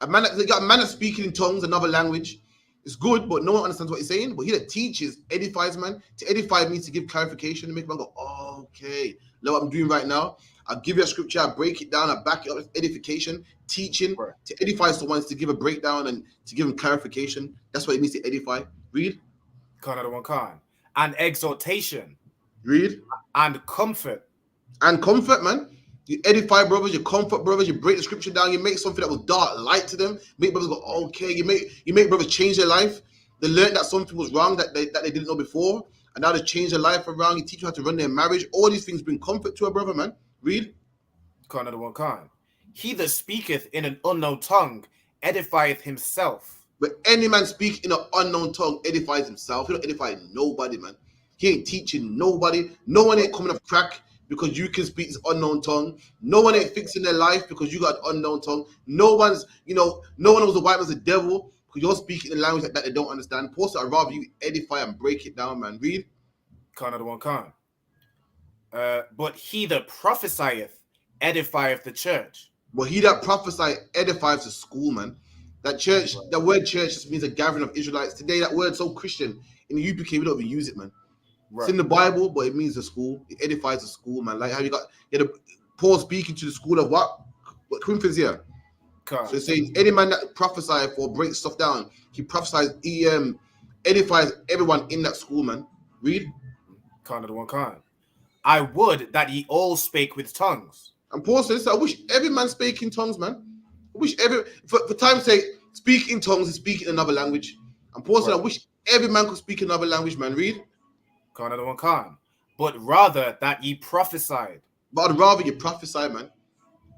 they got a man that's speaking in tongues, another language. It's good, but no one understands what he's saying. But he that teaches edifies, man. To edify means to give clarification and make man go, oh, okay, look what I'm doing right now. I'll give you a scripture, I break it down, I back it up with edification, teaching. Right. To edify someone is to give a breakdown and to give them clarification. That's what it means to edify. Read. Another one can. And exhortation. Read. And comfort. And comfort, man. You edify brothers, you comfort brothers, you break the scripture down, you make something that was dark light to them, make brothers go, okay, you make brothers change their life. They learned that something was wrong that they didn't know before, and now they change their life around. You teach them how to run their marriage. All these things bring comfort to a brother, man. Read. Another one can. He that speaketh in an unknown tongue edifieth himself. But any man speak in an unknown tongue edifies himself. He don't edify nobody, man. He ain't teaching nobody. No one ain't coming off crack because you can speak this unknown tongue. No one ain't fixing their life because you got an unknown tongue. No one knows the white man's the devil because you're speaking in a language that they don't understand. Paul said, I'd rather you edify and break it down, man. Read. Another one can. But he that prophesieth edifieth the church. Well, he that prophesies edifies the school, man. That church, that word church just means a gathering of Israelites. Today, that word's so Christian. In the UPK, we don't even use it, man. Right. It's in the Bible, but it means the school. It edifies the school, man. Like how you got Paul speaking to the school of what Corinthians here. So it's saying any man that prophesies or breaks stuff down, he prophesies, he edifies everyone in that school, man. Read. Another one can. I would that ye all spake with tongues. And Paul says, I wish every man spake in tongues, man. I wish for time's sake, speak in tongues and speak in another language. And Paul said, I wish every man could speak another language, man. Read. Another one can. But rather that ye prophesied. But I'd rather you prophesy, man.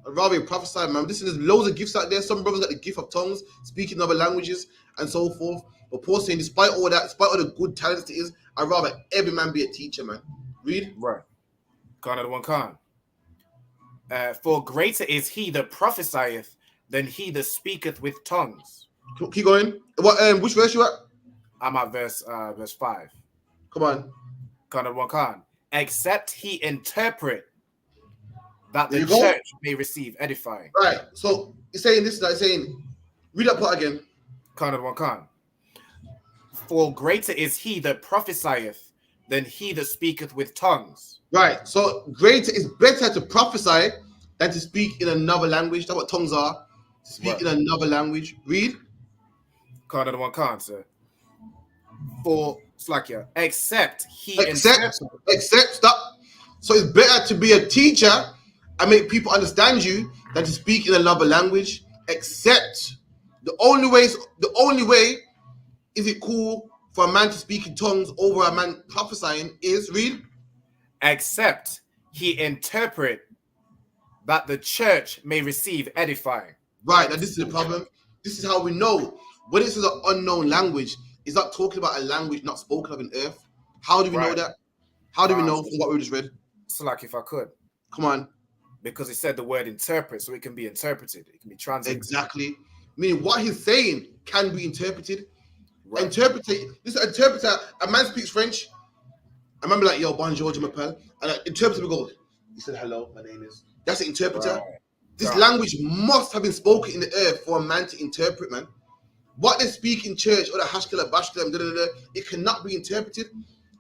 I'd rather you prophesy, man. Listen, there's loads of gifts out there. Some brothers got the gift of tongues, speaking other languages, and so forth. But Paul's saying, despite all that, despite all the good talents it is, I'd rather every man be a teacher, man. Read. Right. Another one can. For greater is he that prophesieth than he that speaketh with tongues. Keep going. What? Which verse you at? I'm at verse 5. Come on. Another one can. Except he interpret, that the church may receive edifying. Right. So it's saying this. It's saying, read that part again. Another one can. For greater is he that prophesieth than he that speaketh with tongues. Right. So greater is better to prophesy than to speak in another language. That's what tongues are. To speak in another language. Read. Another one can, sir. For Slakia, except stop. So it's better to be a teacher and make people understand you than to speak in another language. Except the only way is it cool for a man to speak in tongues over a man prophesying is read. Except he interpret, that the church may receive edifying. Right, now this is the problem. This is how we know when it says an unknown language, it's not talking about a language not spoken of in earth. How do we know that? How do we know from what we just read? So, like, if I could. Come on. Because it said the word interpret, so it can be interpreted. It can be translated. Exactly. Meaning what he's saying can be interpreted. Right. Interpreter, a man speaks French. I remember like, yo, bonjour, je m'appelle. And an interpreter will go, he said, hello, my name is. That's an interpreter. Right. This language must have been spoken in the earth for a man to interpret, man. What they speak in church, or the hashkala, bashkala, it cannot be interpreted.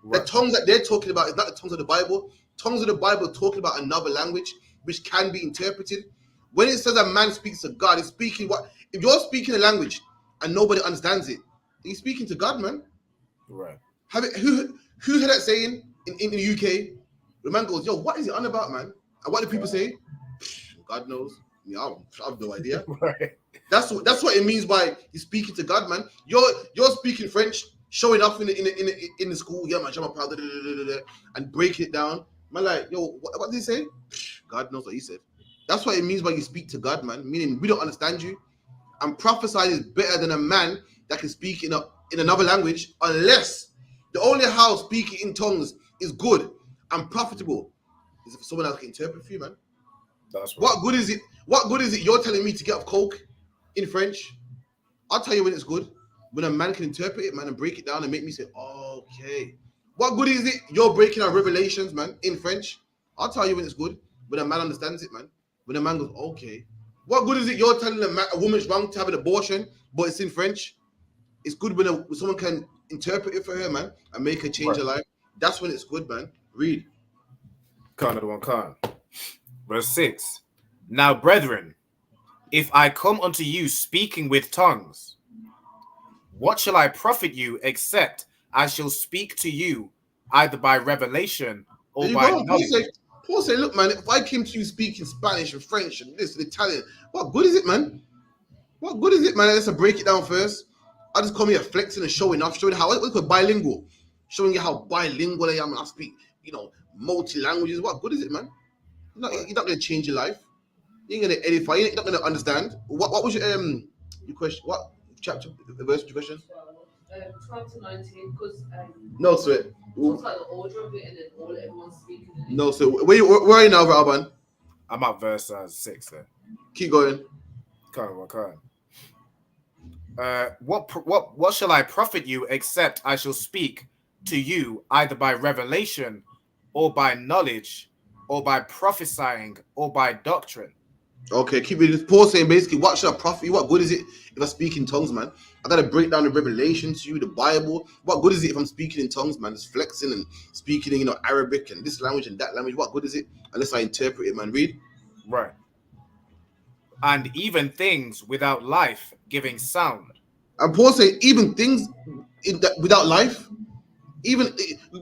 Right. The tongues that they're talking about is not the tongues of the Bible. Tongues of the Bible are talking about another language which can be interpreted. When it says a man speaks to God, it's speaking what? If you're speaking a language and nobody understands it, you're speaking to God, man. Right. Who heard that saying in the UK? The man goes, yo, what is it on about, man? And what do people say? God knows. I have no idea. Right. That's what it means by he's speaking to God, man. You're speaking French, showing up in the school, yeah, man, and breaking it down. Man, like, yo, what did he say? God knows what he said. That's what it means by you speak to God, man. Meaning we don't understand you. And prophesying is better than a man that can speak in another language, unless the only how speaking in tongues is good and profitable is if someone else can interpret for you, man. That's right. What good is it? What good is it you're telling me to get off coke in French? I'll tell you when it's good. when a man can interpret it, man, and break it down and make me say, okay. What good is it? You're breaking our revelations, man, in French. I'll tell you when it's good. When a man understands it, man. When a man goes, okay. What good is it? You're telling a woman's wrong to have an abortion, but it's in French. It's good when someone can interpret it for her, man, and make her change her life. That's when it's good, man. Read. Verse 6. Now, brethren, if I come unto you speaking with tongues, what shall I profit you except I shall speak to you either by revelation or by knowledge? Paul said, look, man, if I came to you speaking Spanish and French and this and Italian, what good is it, man? What good is it, man? Let's break it down first. I just come here flexing and showing off, showing how we could bilingual, showing you how bilingual I am and I speak, multi languages. What good is it, man? You're not going to change your life. You ain't going to edify. You're not going to understand. What was your question? What chapter, verse, your question? 12 to 19, because no, sir. It's like the order of it, and then everyone's speaking. No, sir. Where are you now, Alban? I'm at verse 6 there. Keep going. What shall I profit you except I shall speak to you either by revelation or by knowledge or by prophesying or by doctrine? Okay, keep it. Paul saying basically, what should I profit you? What good is it if I speak in tongues, man? I gotta break down the revelation to you, the Bible. What good is it if I'm speaking in tongues, man? Just flexing and speaking in Arabic and this language and that language. What good is it unless I interpret it, man? Read. Right. And even things without life giving sound. And Paul saying even things without life, even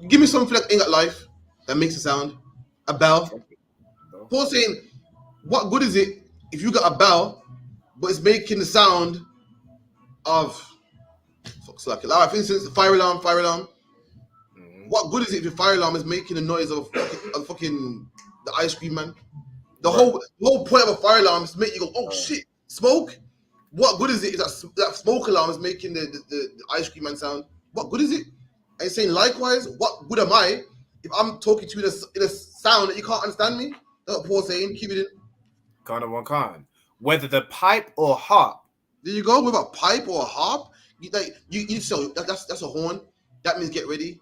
give me something that ain't got life that makes a sound. A bell. Paul saying, what good is it if you got a bell, but it's making the sound of like, for instance, fire alarm. Mm-hmm. What good is it if your fire alarm is making the noise of fucking the ice cream man? The whole point of a fire alarm is to make you go, oh shit, smoke. What good is it if that smoke alarm is making the ice cream man sound? What good is it? And he's saying likewise, what good am I if I'm talking to you in a sound that you can't understand me? That's what Paul's saying. Keep it in. Whether the pipe or harp. There you go. With a pipe or a harp, so that's a horn. That means get ready.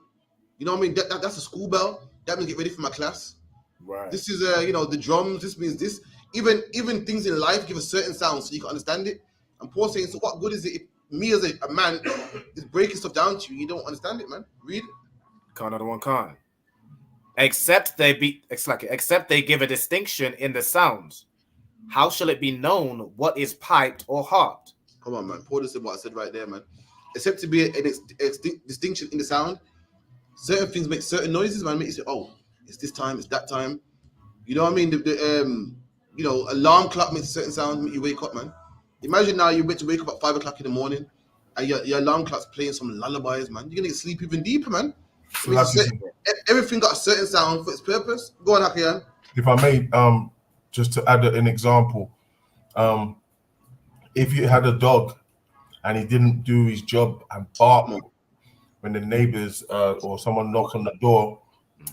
You know what I mean? That's a school bell. That means get ready for my class. Right. This is the drums. This means this. Even things in life give a certain sound so you can understand it. And Paul saying, so what good is it if me as a man is breaking stuff down to you? You don't understand it, man. Read. Except they give a distinction in the sounds. How shall it be known what is piped or harped? Come on, man. Paul said what I said right there, man. Except to be a distinction in the sound. Certain things make certain noises, man. Make you say, oh, it's this time, it's that time. You know what I mean? The alarm clock makes a certain sound, make you wake up, man. Imagine now you're meant to wake up at 5 o'clock in the morning and your alarm clock's playing some lullabies, man. You're gonna sleep even deeper, man. Everything got a certain sound for its purpose. Go on, Hakian. If I may, just to add an example, if you had a dog and he didn't do his job and bark when the neighbors or someone knock on the door,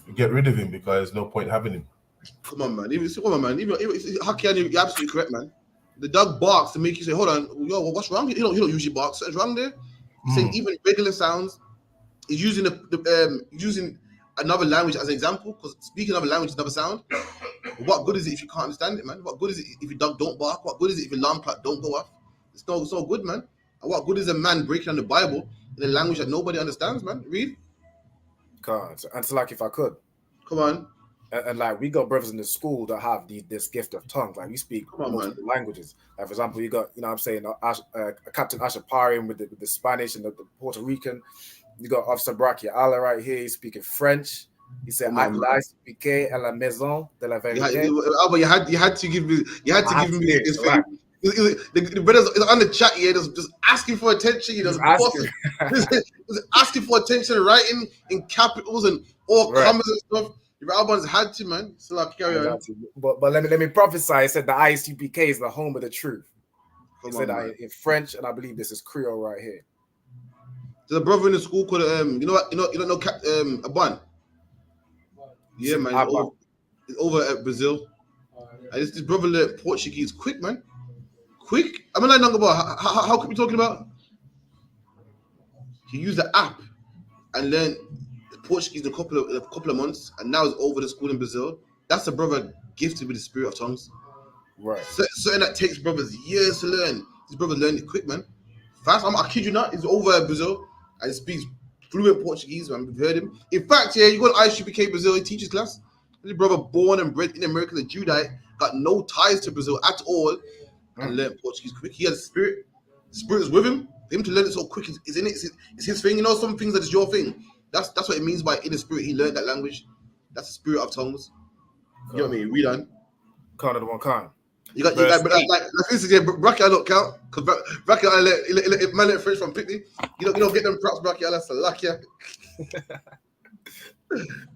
you get rid of him because there's no point having him. Come on, man. Even Hakian, you're absolutely correct, man. The dog barks to make you say, hold on, yo, what's wrong? He don't usually bark. Something's wrong there. Saying even regular sounds, is using using another language as an example, because speaking another language is another sound. But what good is it if you can't understand it, man? What good is it if your dog don't bark? What good is it if your alarm clock don't go off? It's no good, man. And what good is a man breaking down the Bible in a language that nobody understands, man? Read. God, and so like if I could. Come on. And like we got brothers in the school that have this gift of tongue. Like we speak multiple languages. Like for example, you got, what I'm saying, Captain Ashaparian with the Spanish and the Puerto Rican. You got Officer Bracky Allah right here. He's speaking French. He said, "ISUPK à la maison de la vérité." You had to give me this thing. Right. The brothers on the chat here, just asking for attention. Asking for attention, writing in capitals and all commas and stuff. The Albans had to, man. So like, carry on. But let me prophesy. He said the ISUPK is the home of the truth. He said that in French, and I believe this is Creole right here. There's a brother in the school called you don't know Aban. Yeah, man. He's over at Brazil. And this brother learned Portuguese quick, man. Quick. I mean, how quick we talking about? He used the app and learned Portuguese in a couple of months, and now he's over the school in Brazil. That's a brother gifted with the spirit of tongues. Right. Something that takes brothers years to learn. This brother learned it quick, man. Fast. I kid you not. He's over in Brazil and he speaks fluent Portuguese, man. We've heard him. In fact, yeah, you go to ISUPK Brazil, he teaches class. This brother born and bred in America, the Judite, got no ties to Brazil at all, and learned Portuguese quick. He has a spirit. The spirit is with him. For him to learn it so quick is in it. It's his thing. You know, some things that is your thing. That's what it means by in the spirit. He learned that language. That's the spirit of tongues. You know what I mean? Read on. Kind of the one kind. You got like for instance, yeah, Bracky I don't count because Bracky I let French from Pitney. You don't get them props, Bracky. That's a luck, yeah.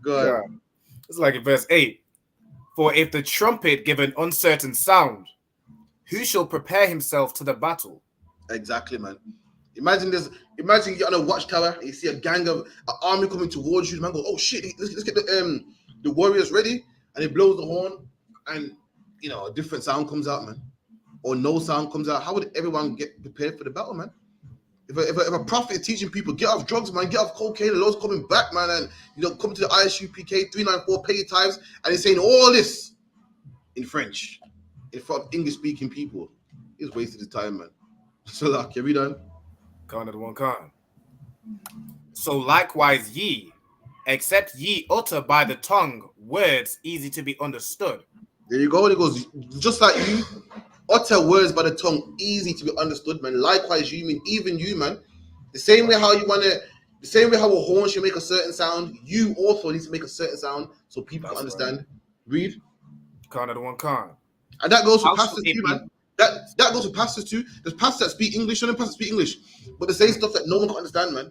Go ahead. Yeah. It's like in verse 8. For if the trumpet give an uncertain sound, who shall prepare himself to the battle? Exactly, man. Imagine you're on a watchtower and you see a gang of an army coming towards you. The man goes, oh shit, let's get the warriors ready, and he blows the horn, and you know a different sound comes out, man, or no sound comes out. How would everyone get prepared for the battle, man? If a prophet is teaching people, get off drugs, man, get off cocaine, the Lord's coming back, man, and come to the ISUPK 394, pay your tithes, and he's saying all this in French in front of English-speaking people. He's wasted his time, man. So like, are we done? Kind of the one kind. So likewise ye, except ye utter by the tongue words easy to be understood. There you go. And it goes, just like you utter words by the tongue easy to be understood, man. Likewise you, mean even you, man. The same way how a horn should make a certain sound, you also need to make a certain sound so people can understand. Right. Read. Kind of the one kind. And that goes for pastors too, man. That goes for pastors too. There's pastors that speak English, some pastors speak English, but they say stuff that no one can understand, man.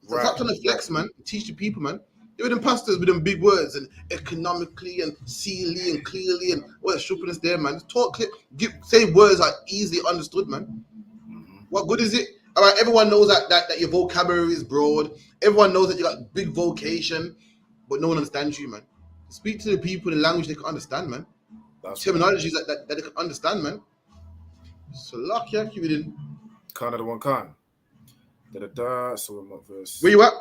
So right. Stop trying to flex, man. Teach the people, man. You're them pastors with them big words and economically and seely and clearly and all that stupidness there, man. Talk, say words are easily understood, man. What good is it? All right, everyone knows that your vocabulary is broad. Everyone knows that you got big vocation, but no one understands you, man. Speak to the people in a language they can understand, man. Terminologies that they can understand, man. So luck, yeah, keep it in. Kind of the one kind. So I'm at verse. Where you at?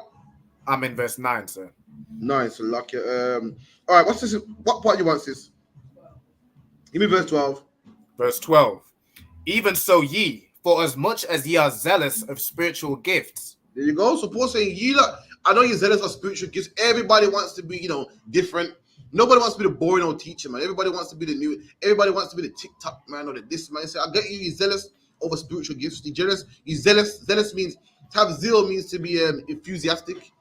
I'm in verse 9, sir. 9, so luck, yeah. All right, what's this? What part you want, sis? Give me verse 12. Verse 12. Even so ye, for as much as ye are zealous of spiritual gifts. There you go. So Paul's saying, I know you're zealous of spiritual gifts. Everybody wants to be, different. Nobody wants to be the boring old teacher, man. Everybody wants to be the new. Everybody wants to be the TikTok man or the this man. So I get you. You're zealous over spiritual gifts. You're zealous. Zealous means to have zeal means to be enthusiastic.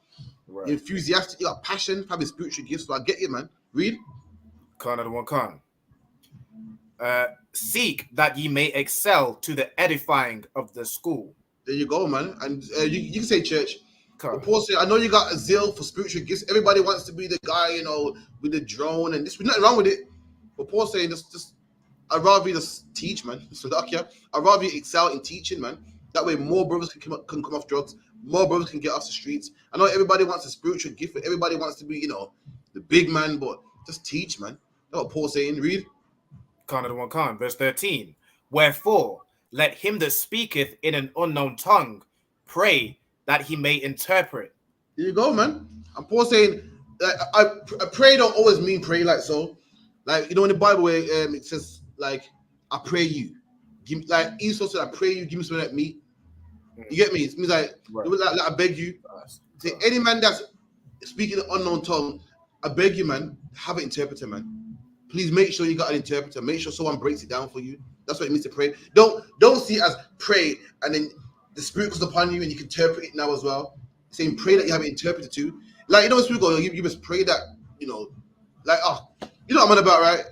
Right. You're enthusiastic. You got passion. Having spiritual gifts. So I get you, man. Read. Kind of the one kind. Seek that ye may excel to the edifying of the school. There you go, man. And you can say church. Paul said, I know you got a zeal for spiritual gifts. Everybody wants to be the guy, with the drone and this. There's nothing wrong with it. But Paul's saying, I'd rather you just teach, man. So I'd rather you excel in teaching, man. That way more brothers can come off drugs. More brothers can get off the streets. I know everybody wants a spiritual gift. Everybody wants to be, the big man. But just teach, man. That's what Paul's saying. Read. Kind of the one kind. Verse 13. Wherefore, let him that speaketh in an unknown tongue pray that he may interpret. There you go, man. And Paul saying, I pray don't always mean pray like so. Like, in the Bible where it says, like, I pray you. Like, Esau said, I pray you, give me something like meat. You get me? It means like I beg you. Say, any man that's speaking an unknown tongue, I beg you, man, have an interpreter, man. Please make sure you got an interpreter. Make sure someone breaks it down for you. That's what it means to pray. Don't see it as pray and then the spirit comes upon you and you can interpret it now as well. Saying pray that you have it interpreted to. Like, when spirit go, you must pray that, like, you know what I'm on about, right?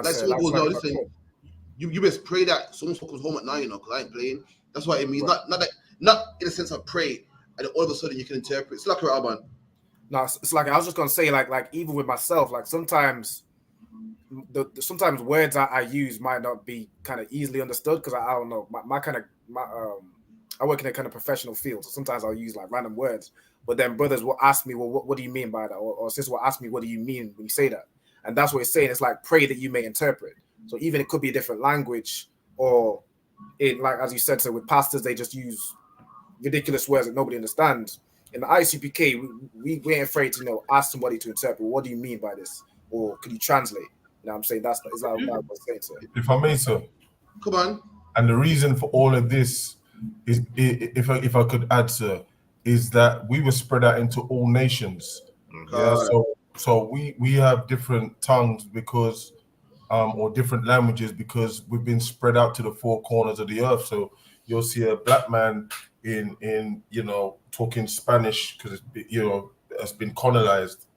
Like, someone goes, no, listen, you must pray that someone comes home at night, because I ain't playing. That's what it means. Right. Not in the sense of pray, and then all of a sudden you can interpret. It's like a Rabban. No, it's like, I was just going to say, like even with myself, like sometimes sometimes words I use might not be kind of easily understood because I don't know, I work in a kind of professional field, so sometimes I'll use like random words, but then brothers will ask me, well, what do you mean by that? Or sisters will ask me, what do you mean when you say that? And that's what it's saying. It's like pray that you may interpret. So even it could be a different language, or it, like as you said, so with pastors they just use ridiculous words that nobody understands. In the ISUPK, we ain't afraid to ask somebody to interpret. What do you mean by this? Or could you translate? You know what I'm saying? Is that what I was saying, sir? If I may, sir. Come on. And the reason for all of this is, if I could add, sir, is that we were spread out into all nations. Yeah, so we have different tongues because, or different languages because we've been spread out to the four corners of the earth. So you'll see a black man in talking Spanish because it's been colonized,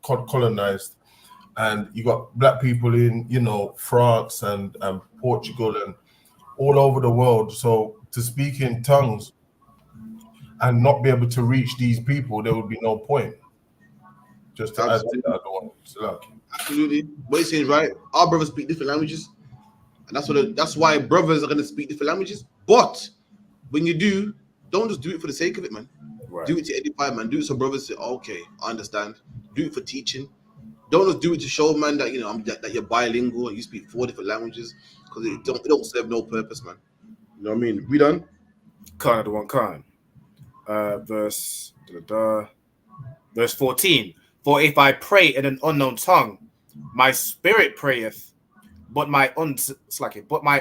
and you got black people in France and Portugal and all over the world. So to speak in tongues and not be able to reach these people, there would be no point. Just to add to the other one. Absolutely. What you're saying is right. Our brothers speak different languages. And that's why brothers are going to speak different languages. But when you do, don't just do it for the sake of it, man. Right. Do it to edify, man. Do it so brothers say, okay, I understand. Do it for teaching. Don't just do it to show, man, that that you're bilingual and you speak 4 different languages, because it don't serve no purpose, man. You know what I mean? We done? Khan of the one Khan. Verse 14. For if I pray in an unknown tongue, my spirit prayeth, but my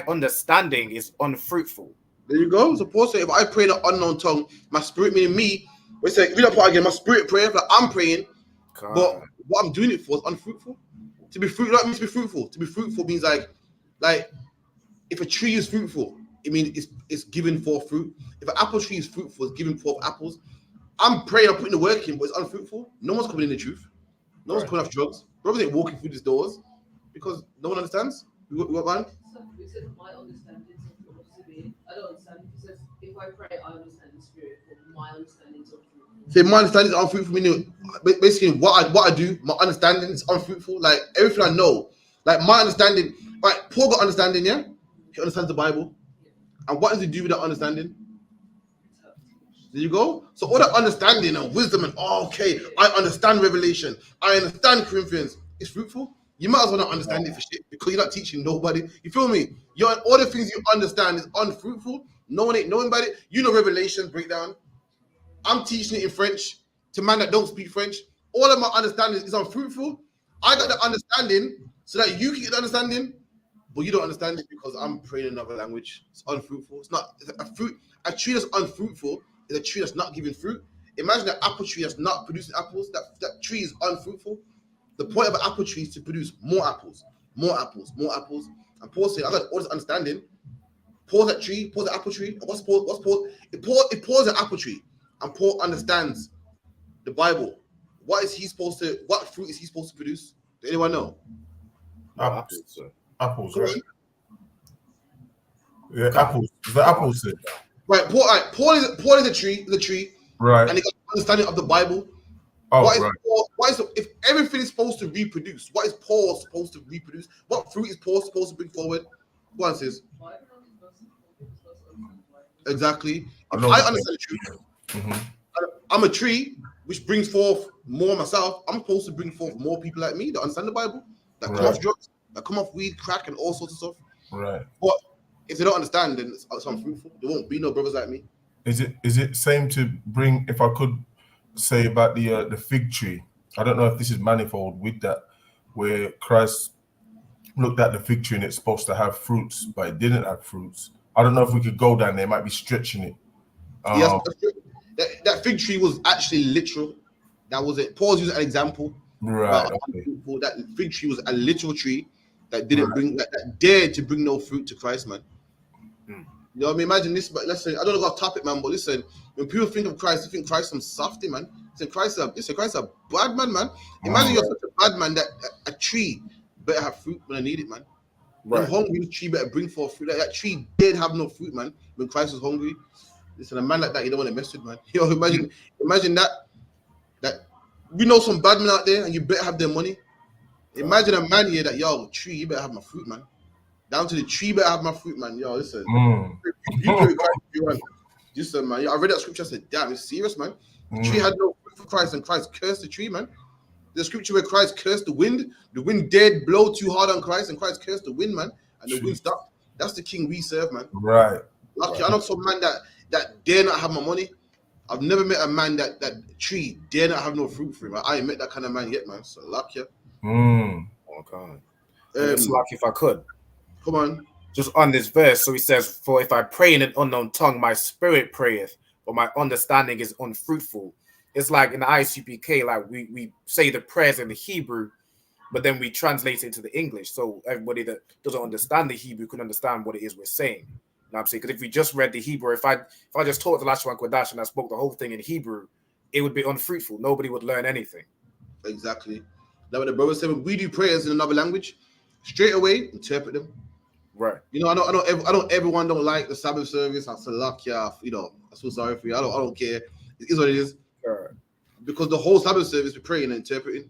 understanding is unfruitful. There you go. So Paul said, if I pray in an unknown tongue, my spirit, meaning me, we say, read that part again, my spirit prayeth, like I'm praying, but what I'm doing it for is unfruitful. To be fruitful, that means to be fruitful. To be fruitful means like if a tree is fruitful, it means it's giving forth fruit. If an apple tree is fruitful, it's giving forth apples. I'm praying, I'm putting the work in, but it's unfruitful. No one's coming in the truth. No one's coming off drugs. Brothers ain't walking through these doors because no one understands. What man? He said, my understanding is unfruitful. I don't understand. He says, if I pray, I understand the spirit, but my understanding is unfruitful. Say my understanding is unfruitful, meaning basically what I do, my understanding is unfruitful. Like everything I know, like my understanding, like Paul got understanding, yeah? He understands the Bible. And what does he do with that understanding? There you go. So all that understanding and wisdom and okay, I understand Revelation, I understand Corinthians. It's fruitful. You might as well not understand it for shit because you're not teaching nobody. You feel me? All the things you understand is unfruitful. No one ain't knowing about it. You know Revelation breakdown. I'm teaching it in French to man that don't speak French. All of my understanding is unfruitful. I got the understanding so that you can get the understanding, but you don't understand it because I'm praying in another language. It's unfruitful. It's not a fruit. A tree that's unfruitful is a tree that's not giving fruit. Imagine an apple tree that's not producing apples. That tree is unfruitful. The point of an apple tree is to produce more apples, more apples, more apples. And Paul said, I got all this understanding. Pause that tree, pause the apple tree. What's Paul? It pours an apple tree, and Paul understands the Bible. What fruit is he supposed to produce? Does anyone know? Apples, sir. Apples, right? Yeah, apples. The apples, sir. Right, Paul is a tree, right? And he got understanding of the Bible. Oh, right. If everything is supposed to reproduce, what is Paul supposed to reproduce? What fruit is Paul supposed to bring forward? Go on, sis. Exactly. If I understand the truth, I'm a tree which brings forth more myself. I'm supposed to bring forth more people like me that understand the Bible, that come off drugs, that come off weed, crack, and all sorts of stuff. Right. But if they don't understand, then it's unfruitful. There won't be no brothers like me. Is it same to bring? If I could say about the fig tree, I don't know if this is manifold with that, where Christ looked at the fig tree and it's supposed to have fruits, but it didn't have fruits. I don't know if we could go down there. It might be stretching it. Yes, that fig tree was actually literal. That was it. Paul's using an example. Right. Okay. That fig tree was a literal tree that didn't bring that dared to bring no fruit to Christ, man. You know what I mean? Imagine this, but let's say I don't know about topic, man, but listen, when people think of Christ, they think Christ some softy, man. Christ a bad man. Imagine you're such a bad man that a tree better have fruit when I need it, man. Right. When hungry, the tree better bring forth fruit. That tree did have no fruit, man. When Christ was hungry, listen, a man like that, you don't want to mess with, man. You know, imagine that we know some bad men out there, and you better have their money. Imagine a man here that tree, you better have my fruit, man. Down to the tree, better have my fruit, man. Yo, listen. You pray Christ if you want. Listen, man. I read that scripture. I said, damn, it's serious, man. The tree had no fruit for Christ, and Christ cursed the tree, man. The scripture where Christ cursed the wind dared blow too hard on Christ, and Christ cursed the wind, man, and the wind stopped. That's the king we serve, man. Right. Lucky, I know some man that dare not have my money. I've never met a man that tree dare not have no fruit for him. I ain't met that kind of man yet, man. So luck, yeah. Okay. And it's like if I could. Come on. Just on this verse, so he says, "For if I pray in an unknown tongue, my spirit prayeth, but my understanding is unfruitful." It's like in the ISUPK, like we say the prayers in the Hebrew, but then we translate it into the English, so everybody that doesn't understand the Hebrew can understand what it is we're saying. You know what I'm saying? Because if we just read the Hebrew, if I just taught the Lashwan Kodash and I spoke the whole thing in Hebrew, it would be unfruitful. Nobody would learn anything. Exactly. Now, what the brother said, when we do prayers in another language, straight away interpret them. Right. You know, I know everyone don't like the Sabbath service. I said, luck, yeah. You know, I'm so sorry for you. I don't care. It is what it is. Right. Because the whole Sabbath service we're praying and interpreting.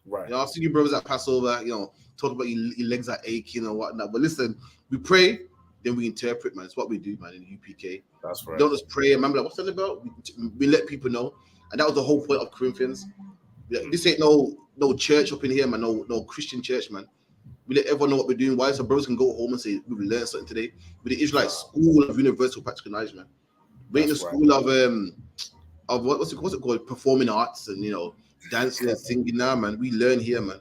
Right. You know, I've seen you brothers at Passover, you know, talk about your legs are aching and whatnot. But listen, we pray, then we interpret, man. It's what we do, man, in UPK. That's right. We don't just pray and man, like, what's that about? We let people know. And that was the whole point of Corinthians. This ain't no church up in here, man. No Christian church, man. We let everyone know what we're doing. Why? So brothers can go home and say, we've learned something today. With the Israelite School of Universal Practical Knowledge, man. We're in the school of what's it called? Performing arts and, you know, dancing and singing now, man. We learn here, man.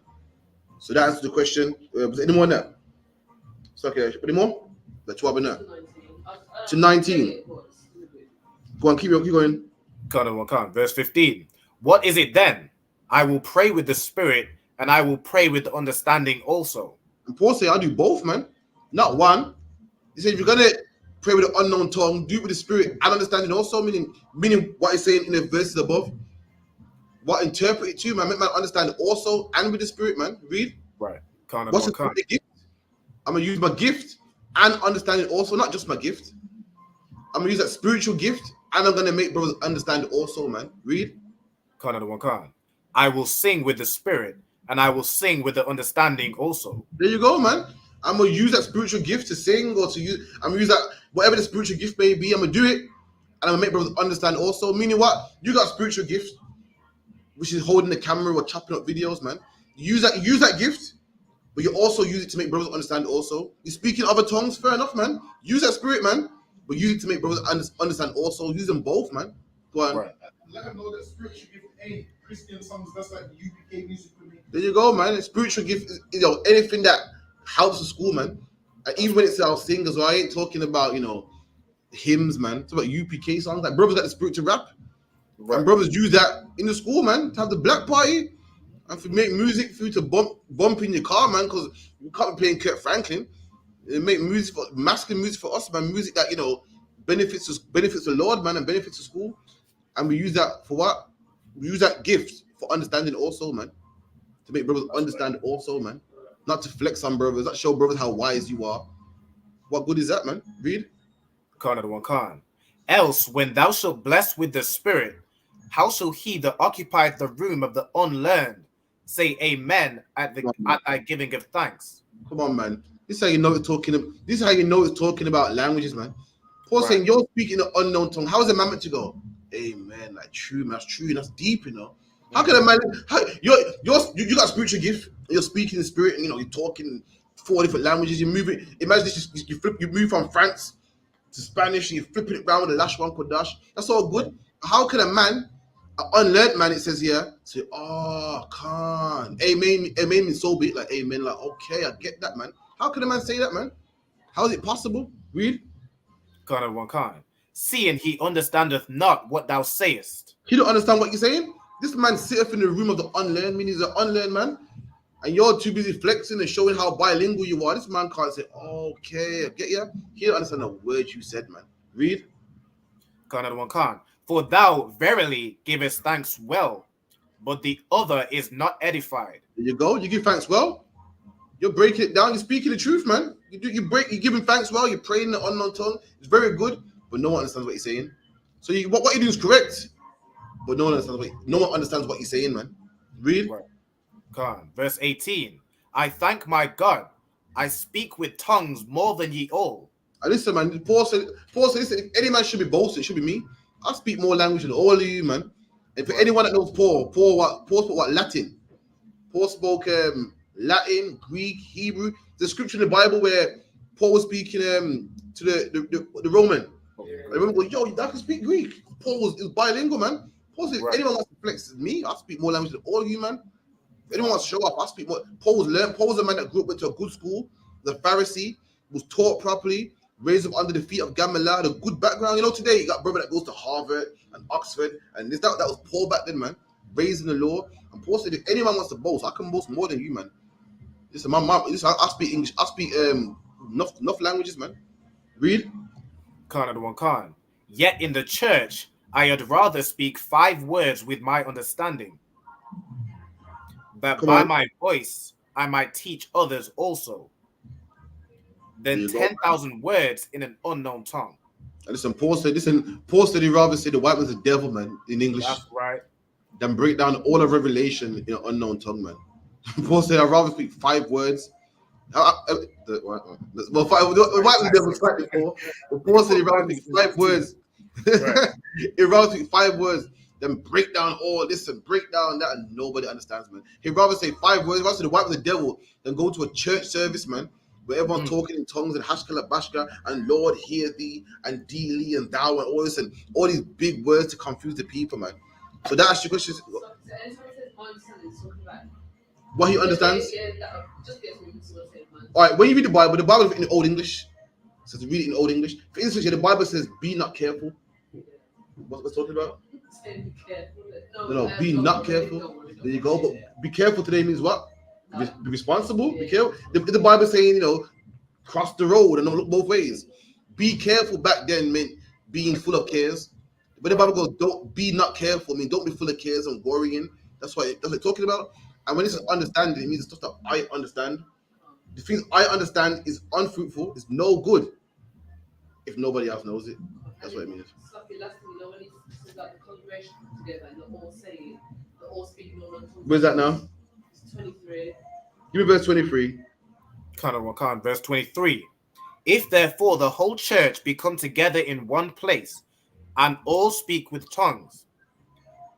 So that answers the question. Was there any more now? It's okay. Any more? That's what we're now. To 19. Go on, keep going. Verse 15. What is it then? I will pray with the spirit and I will pray with the understanding also. And Paul say, I'll do both, man. Not one. He said, if you're going to pray with an unknown tongue, do it with the spirit and understanding also, meaning what he's saying in the verses above. What interpret it to, man, make man understand also and with the spirit, man. Read. Right. What's the gift? I'm going to use my gift and understand it also, not just my gift. I'm going to use that spiritual gift and I'm going to make brothers understand it also, man. Read. I will sing with the spirit and I will sing with the understanding also. There you go, man. I'm going to use that spiritual gift to sing or to use, I'm going to use that, whatever the spiritual gift may be, I'm going to do it. And I'm going to make brothers understand also. Meaning what? You got a spiritual gift, which is holding the camera or chopping up videos, man. Use that gift, but you also use it to make brothers understand also. You speak in other tongues, fair enough, man. Use that spirit, man, but use it to make brothers understand also. Use them both, man. Go on. Right. Let them know that spiritual gift ain't Christian songs. That's like UPK music for me. There you go, man. A spiritual gift, you know, anything that helps the school, man. And even when it's our singers, I ain't talking about, you know, hymns, man. It's about UPK songs. Like brothers got the spirit to rap. Right. And brothers use that in the school, man, to have the black party and for make music for you to bump in your car, man, because you can't be playing Kurt Franklin. They make music for masculine music for us, man. Music that, you know, benefits the Lord, man, and benefits the school. And we use that for what? We use that gift for understanding also, man. To make brothers understand also, man. Not to flex on brothers, not show brothers how wise you are. What good is that, man? Read. Else, when thou shalt bless with the spirit, how shall he that occupieth the room of the unlearned say amen at thy giving of thanks? Come on, man. This is how you know it's talking about languages, man. Paul saying you're speaking an unknown tongue. How is a man meant to go? Amen. Like true, man. That's true. That's deep, you know. How can a man? You got a spiritual gift. And you're speaking in spirit, and you know you're talking 4 different languages. You're moving. Imagine this. You move from France to Spanish. And you're flipping it around with the Lashwan Kodash. That's all good. How can a man, an unlearned man, it says here, say, "Oh, can't." Amen. Amen means so big. Like amen. Like okay, I get that, man. How can a man say that, man? How is it possible? Read. Seeing he understandeth not what thou sayest. He don't understand what you're saying. This man sitteth in the room of the unlearned, meaning he's an unlearned man, and you're too busy flexing and showing how bilingual you are. This man can't say, okay, I get you. He don't understand the words you said, man. Read. For thou verily givest thanks well, but the other is not edified. There you go. You give thanks well. You're breaking it down. You're speaking the truth, man. You're giving thanks well. You're praying in the unknown tongue. It's very good, but no one understands what you're saying. So what you're doing is correct, but no one understands what you're saying, man. Read. Verse 18. I thank my God. I speak with tongues more than ye all. And listen, man. Paul said, listen, if any man should be boasting, it should be me. I speak more language than all of you, man. And for anyone that knows Paul spoke what? Latin. Paul spoke Latin, Greek, Hebrew. The scripture in the Bible where Paul was speaking to the Roman. I remember, yo, that can speak Greek. Paul is bilingual, man. Paul said, if anyone wants to flex me, I speak more language than all of you, man. If anyone wants to show up, I speak more. Paul was a man that grew up, went to a good school, the Pharisee, was taught properly, raised up under the feet of Gamaliel, had a good background. You know, today you got brother that goes to Harvard and Oxford, and that was Paul back then, man. Raised in the law. And Paul said, if anyone wants to boast, I can boast more than you, man. Listen, I speak English. I speak enough languages, man. Read. Khan. Yet in the church, I had rather speak 5 words with my understanding, that by my voice I might teach others also, than 10,000 words in an unknown tongue. And listen, Paul said he'd rather say the white man's the devil, man, in English. That's right. Than break down all of Revelation in an unknown tongue, man. Paul said, I'd rather speak 5 words. The white man's devil tried before. But Paul said he'd rather speak 5 words. He'd rather speak 5 words than break down all this and break down that, and nobody understands, man. He'd rather say 5 words. He'd rather say the white man's the devil than go to a church service, man, where everyone's talking in tongues and hashkala bashka and Lord hear thee and deely and thou and all this and all these big words to confuse the people, man. So that's your question. What he understands? All right, when you read the Bible is in Old English. So to read it in Old English. For instance, the Bible says, be not careful. What's talking about? No, be not careful. There you go. But be careful today means what? Be responsible. Be careful. The Bible saying, cross the road and don't look both ways. Be careful back then meant being full of cares. But the Bible goes, don't be not careful. I mean, don't be full of cares and worrying. That's what it's talking about. And when it's understanding, it means the stuff that I understand. The things I understand is unfruitful, is no good if nobody else knows it. That's what it means. Where's that now? 23. Give me verse 23. Verse 23. If therefore the whole church be come together in one place, and all speak with tongues,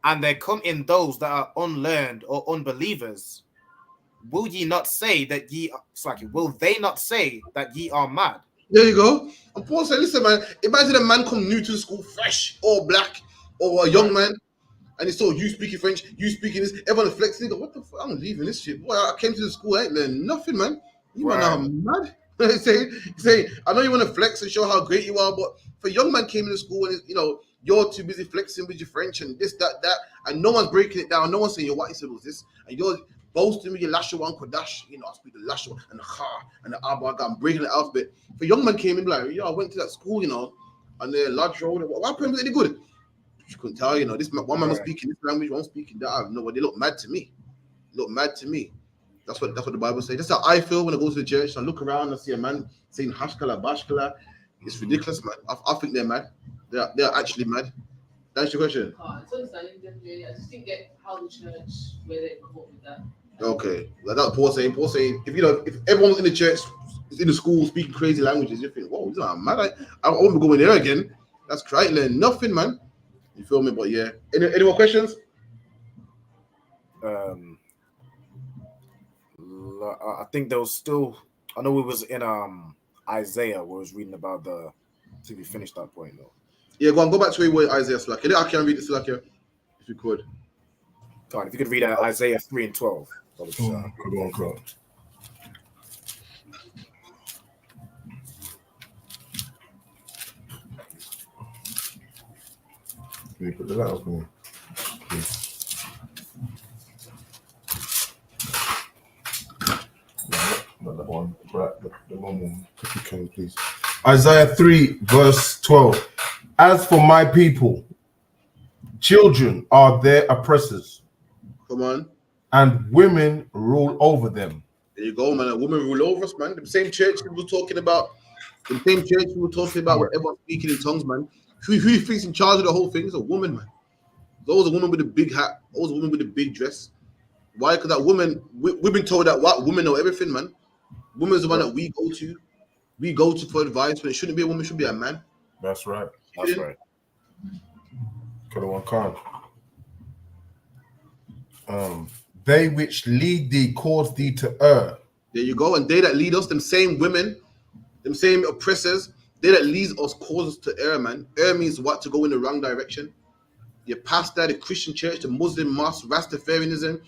and there come in those that are unlearned or unbelievers, will they not say that ye are mad? There you go. And Paul said, listen, man, imagine a man come new to the school, fresh, all black, or a young man, and he saw you speaking French, you speaking this, everyone flexing. Go, what the fuck? I'm leaving this shit. Boy, I came to the school, I ain't learned nothing, man. You man are mad. say, I know you want to flex and show how great you are, but if a young man came into school and you're too busy flexing with your French and this, that, and no one's breaking it down, no one's saying, what he said was this, and you're boasting with your Lashawan Kodash, I speak the Lashawan and the Ha and the Abba, I'm breaking the alphabet. If a young man came in like, I went to that school, on the Lodge Road, what happened? Was any good? You couldn't tell, this one man was speaking this language, one speaking that. I have no idea. They look mad to me. That's what the Bible says. That's how I feel when I go to the church. I look around and see a man saying hashkala, bashkala. It's ridiculous, man. I think they're mad. They're actually mad. That's your question. It's understanding, definitely. I just didn't get how the church, where they come up with that. Okay. Like that's Paul saying. If everyone in the church is in the school speaking crazy languages, you think, whoa, he's not mad. I won't be going there again. That's crazy. Learn nothing, man. You feel me? But yeah. Any more questions? I think there was still. I know it was in Isaiah where I was reading about I think we finished that point though. Yeah, go back to where Isaiah Slack. I can read it Slack here, if you could. God, if you could read Isaiah 3 and 12. Good one, Carl. Can you put that up for me? Not that one, but the one, if you can, please. Isaiah 3, verse 12. As for my people, children are their oppressors. Come on. And women rule over them. There you go, man. A woman rule over us, man. The same church we were talking about. Where everyone's speaking in tongues, man. Who thinks in charge of the whole thing? It's a woman, man. It's always a woman with a big hat. Always a woman with a big dress. Why? Because that woman, we've been told that what women know everything, man. Woman's the one that we go to. We go to for advice. When it shouldn't be a woman, it should be a man. That's right. That's right. Got one card. They which lead thee cause thee to err. There you go. And they that lead us, them same women, them same oppressors, They that leads us cause us to err, man. Err means what? To go in the wrong direction. Your pastor, the Christian church, the Muslim mosque, Rastafarianism,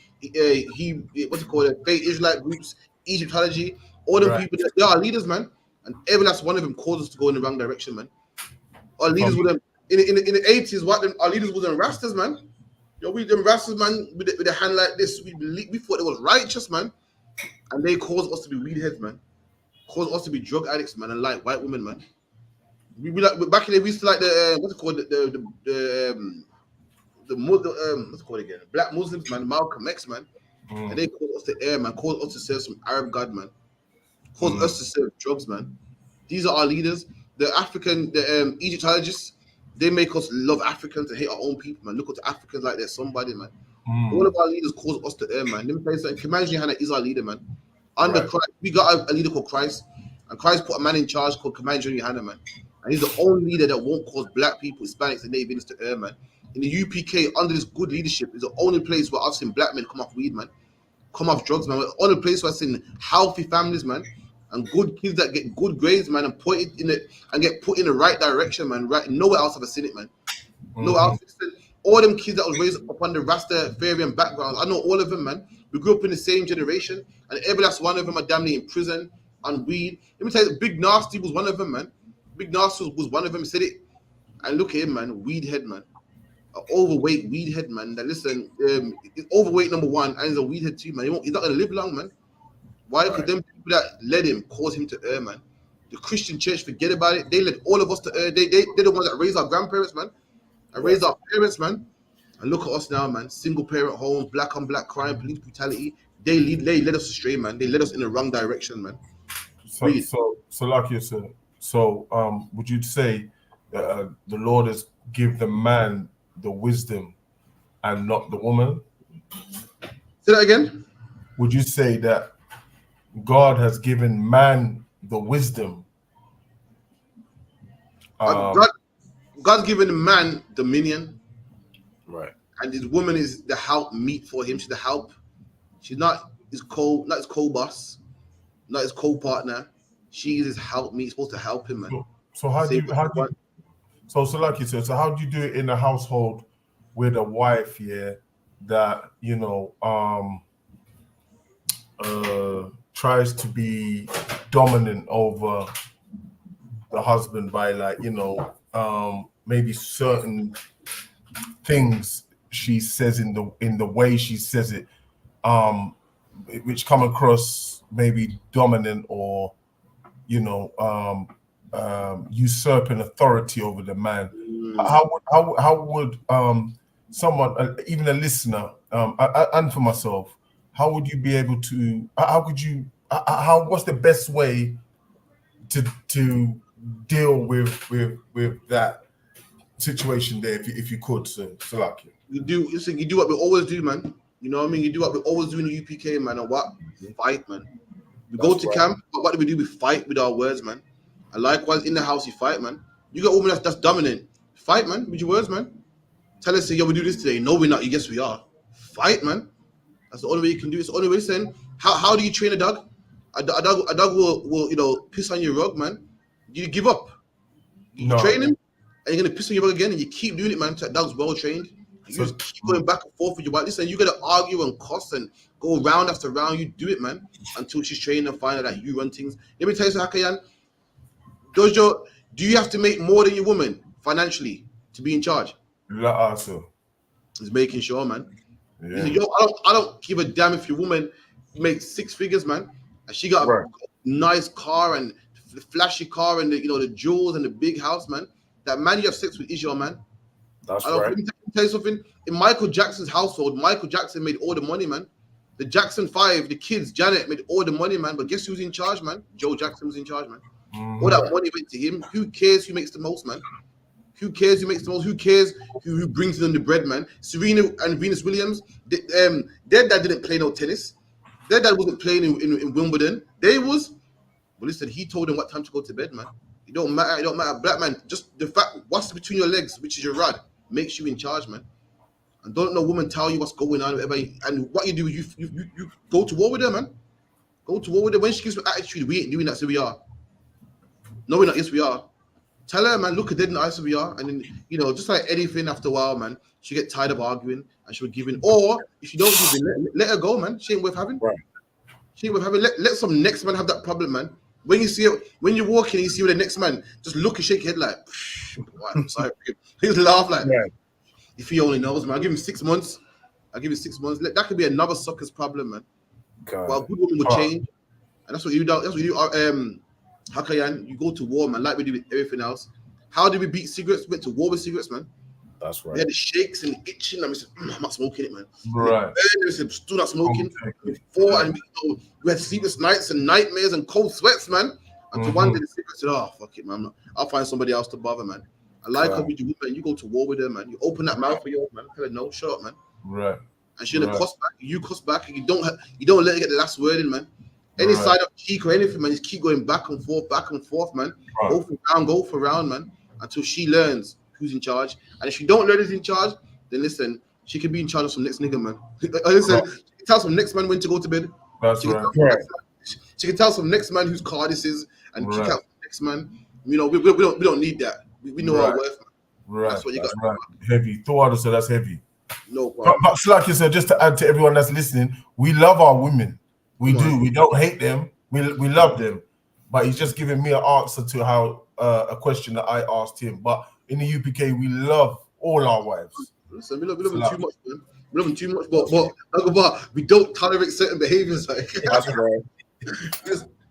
what's it called? Faith Israelite groups, Egyptology, all them Right. people, they are leaders, man. And every last one of them caused us to go in the wrong direction, man. Our leaders were them in the 80s. What them? Our leaders were them Rastas, man. Yo, we them Rastas, man, with a hand like this. We thought it was righteous, man, and they caused us to be weed heads, man. Caused us to be drug addicts, man, and like white women, man. We like back in the day, we used to like the what's it called what's it called again? Black Muslims, man, Malcolm X, man. And they caused us to err, man. Caused us to serve some Arab god, man. Caused us to serve drugs, man. These are our leaders. The African, the Egyptologists, they make us love Africans and hate our own people, man. Look at the Africans like they're somebody, man. All of our leaders cause us to err, man. Let me tell you something. Command Johanna is our leader, man. Under Christ, we got a leader called Christ, and Christ put a man in charge called Command Johanna, man. And he's the only leader that won't cause black people, Hispanics, and Native Indians to err, man. In the UPK, under this good leadership, is the only place where I've seen black men come off weed, man. Come off drugs, man. The only place where I've seen healthy families, man. And good kids that get good grades, man, and put it in it and get put in the right direction, man. Right, nowhere else have I seen it, man. Nowhere else. All them kids that was raised up on the Rastafarian background, I know all of them, man. We grew up in the same generation, and every last one of them are damn near in prison on weed. Let me tell you, Big Nasty was one of them, man. Big Nasty was one of them. He said it, and look at him, man. Weed head, man. An overweight weed head, man. That listen, he's overweight number one, and he's a weed head too, man. He's not gonna live long, man. Why? Because them people that led him caused him to err, man. The Christian church, forget about it. They led all of us to err. They're the ones that raised our grandparents, man. And raised our parents, man. And look at us now, man. Single parent homes, black on black crime, police brutality. They led us astray, man. They led us in the wrong direction, man. So like you said, would you say that the Lord has give the man the wisdom and not the woman? Say that again. Would you say that God has given man the wisdom? God's given man dominion, right? And his woman is the help meet for him. She's the help. She's not his co-boss, not his co-partner. She is his help meet. Supposed to help him, man. So like you said, so how do you do it in a household with a wife, that tries to be dominant over the husband by maybe certain things she says in the way she says it, which come across maybe dominant or usurping authority over the man. How would someone, even a listener, and for myself, how would you be able to? What's the best way to deal with that situation there, if you could, sir? Salaki. You do what we always do, man. You know what I mean? You do what we always do in the UPK, man. And what? Fight, man. We go to camp, but what do we do? We fight with our words, man. And likewise, in the house, you fight, man. You got a woman that's dominant. Fight, man, with your words, man. Tell us, yo, we do this today. No, we're not. Yes, we are. Fight, man. That's the only way you can do it. It's the only way. Saying, how do you train a dog? A dog will piss on your rug, man. You give up. You train him, and you're gonna piss on your rug again, and you keep doing it, man. That dog's well trained. You just keep going back and forth with your wife. Listen, you gotta argue and cuss and go round after round. You do it, man, until she's trained and find out that you run things. Let me tell you something, Hakayan. Do you have to make more than your woman financially to be in charge? He's making sure, man. Yeah. Listen, I don't give a damn if your woman makes 6 figures, man, and she got a nice car and the flashy car and the jewels and the big house, man. That man you have sex with is your man. That's right. Let me tell you something. In Michael Jackson's household, Michael Jackson made all the money, man. The Jackson 5, the kids, Janet, made all the money, man. But guess who's in charge, man? Joe Jackson was in charge, man. All that money went to him. Who cares who makes the most, man? Who cares who makes the most? Who cares who brings them the bread, man? Serena and Venus Williams, their dad didn't play no tennis. Their dad wasn't playing in Wimbledon. Well, listen, he told them what time to go to bed, man. It don't matter. Black man, just the fact what's between your legs, which is your rod, makes you in charge, man. And don't no woman tell you what's going on, whatever. And what you do is you go to war with her, man. Go to war with her. When she gives you attitude, we ain't doing that, so we are. No, we're not. Yes, we are. Tell her, man, look at it in the ISUPK, and then just like anything, after a while, man, she get tired of arguing and she would give in. Or if you don't give in, let her go, man. She ain't worth having. Right. She ain't worth having. Let some next man have that problem, man. When you see it, when you're walking, you see with the next man, just look and shake your head like, I'm sorry. He just laugh like, if he only knows, man. I'll give him 6 months. That could be another sucker's problem, man. God. Well, a good woman would change, and that's what you do. That's what you do. Hakayan, you go to war, man, like we do with everything else. How did we beat cigarettes? We went to war with cigarettes, man. That's right. We had the shakes and the itching, and we said, I'm not smoking it, man. Right. We said, still not smoking. And we had sleepless nights and nightmares and cold sweats, man. Until one day the cigarette said, oh, fuck it, man. I'll find somebody else to bother, man. I like how we do, man. You go to war with her, man. You open that mouth for yours, man. Tell her, no, shut up, man. Right. And she'll cuss back. You cuss back, and you don't let her get the last word in, man. Any side of cheek or anything, man, just keep going back and forth, man. Right. Go for round, man, until she learns who's in charge. And if she don't learn who's in charge, then listen, she can be in charge of some next nigga, man. Listen, she can tell some next man when to go to bed. That's right. She can tell some next man whose car this is and kick out the next man. We don't need that. We know our worth, man. Right. That's what you got. Right. Heavy. Thought so that's heavy. No problem. But like you said, just to add to everyone that's listening, we love our women. We do. We don't hate them. We love them. But he's just giving me an answer to how a question that I asked him. But in the UPK, we love all our wives. Listen, we love them too much, man. We love them too much, but we don't tolerate certain behaviors. Like, that's right.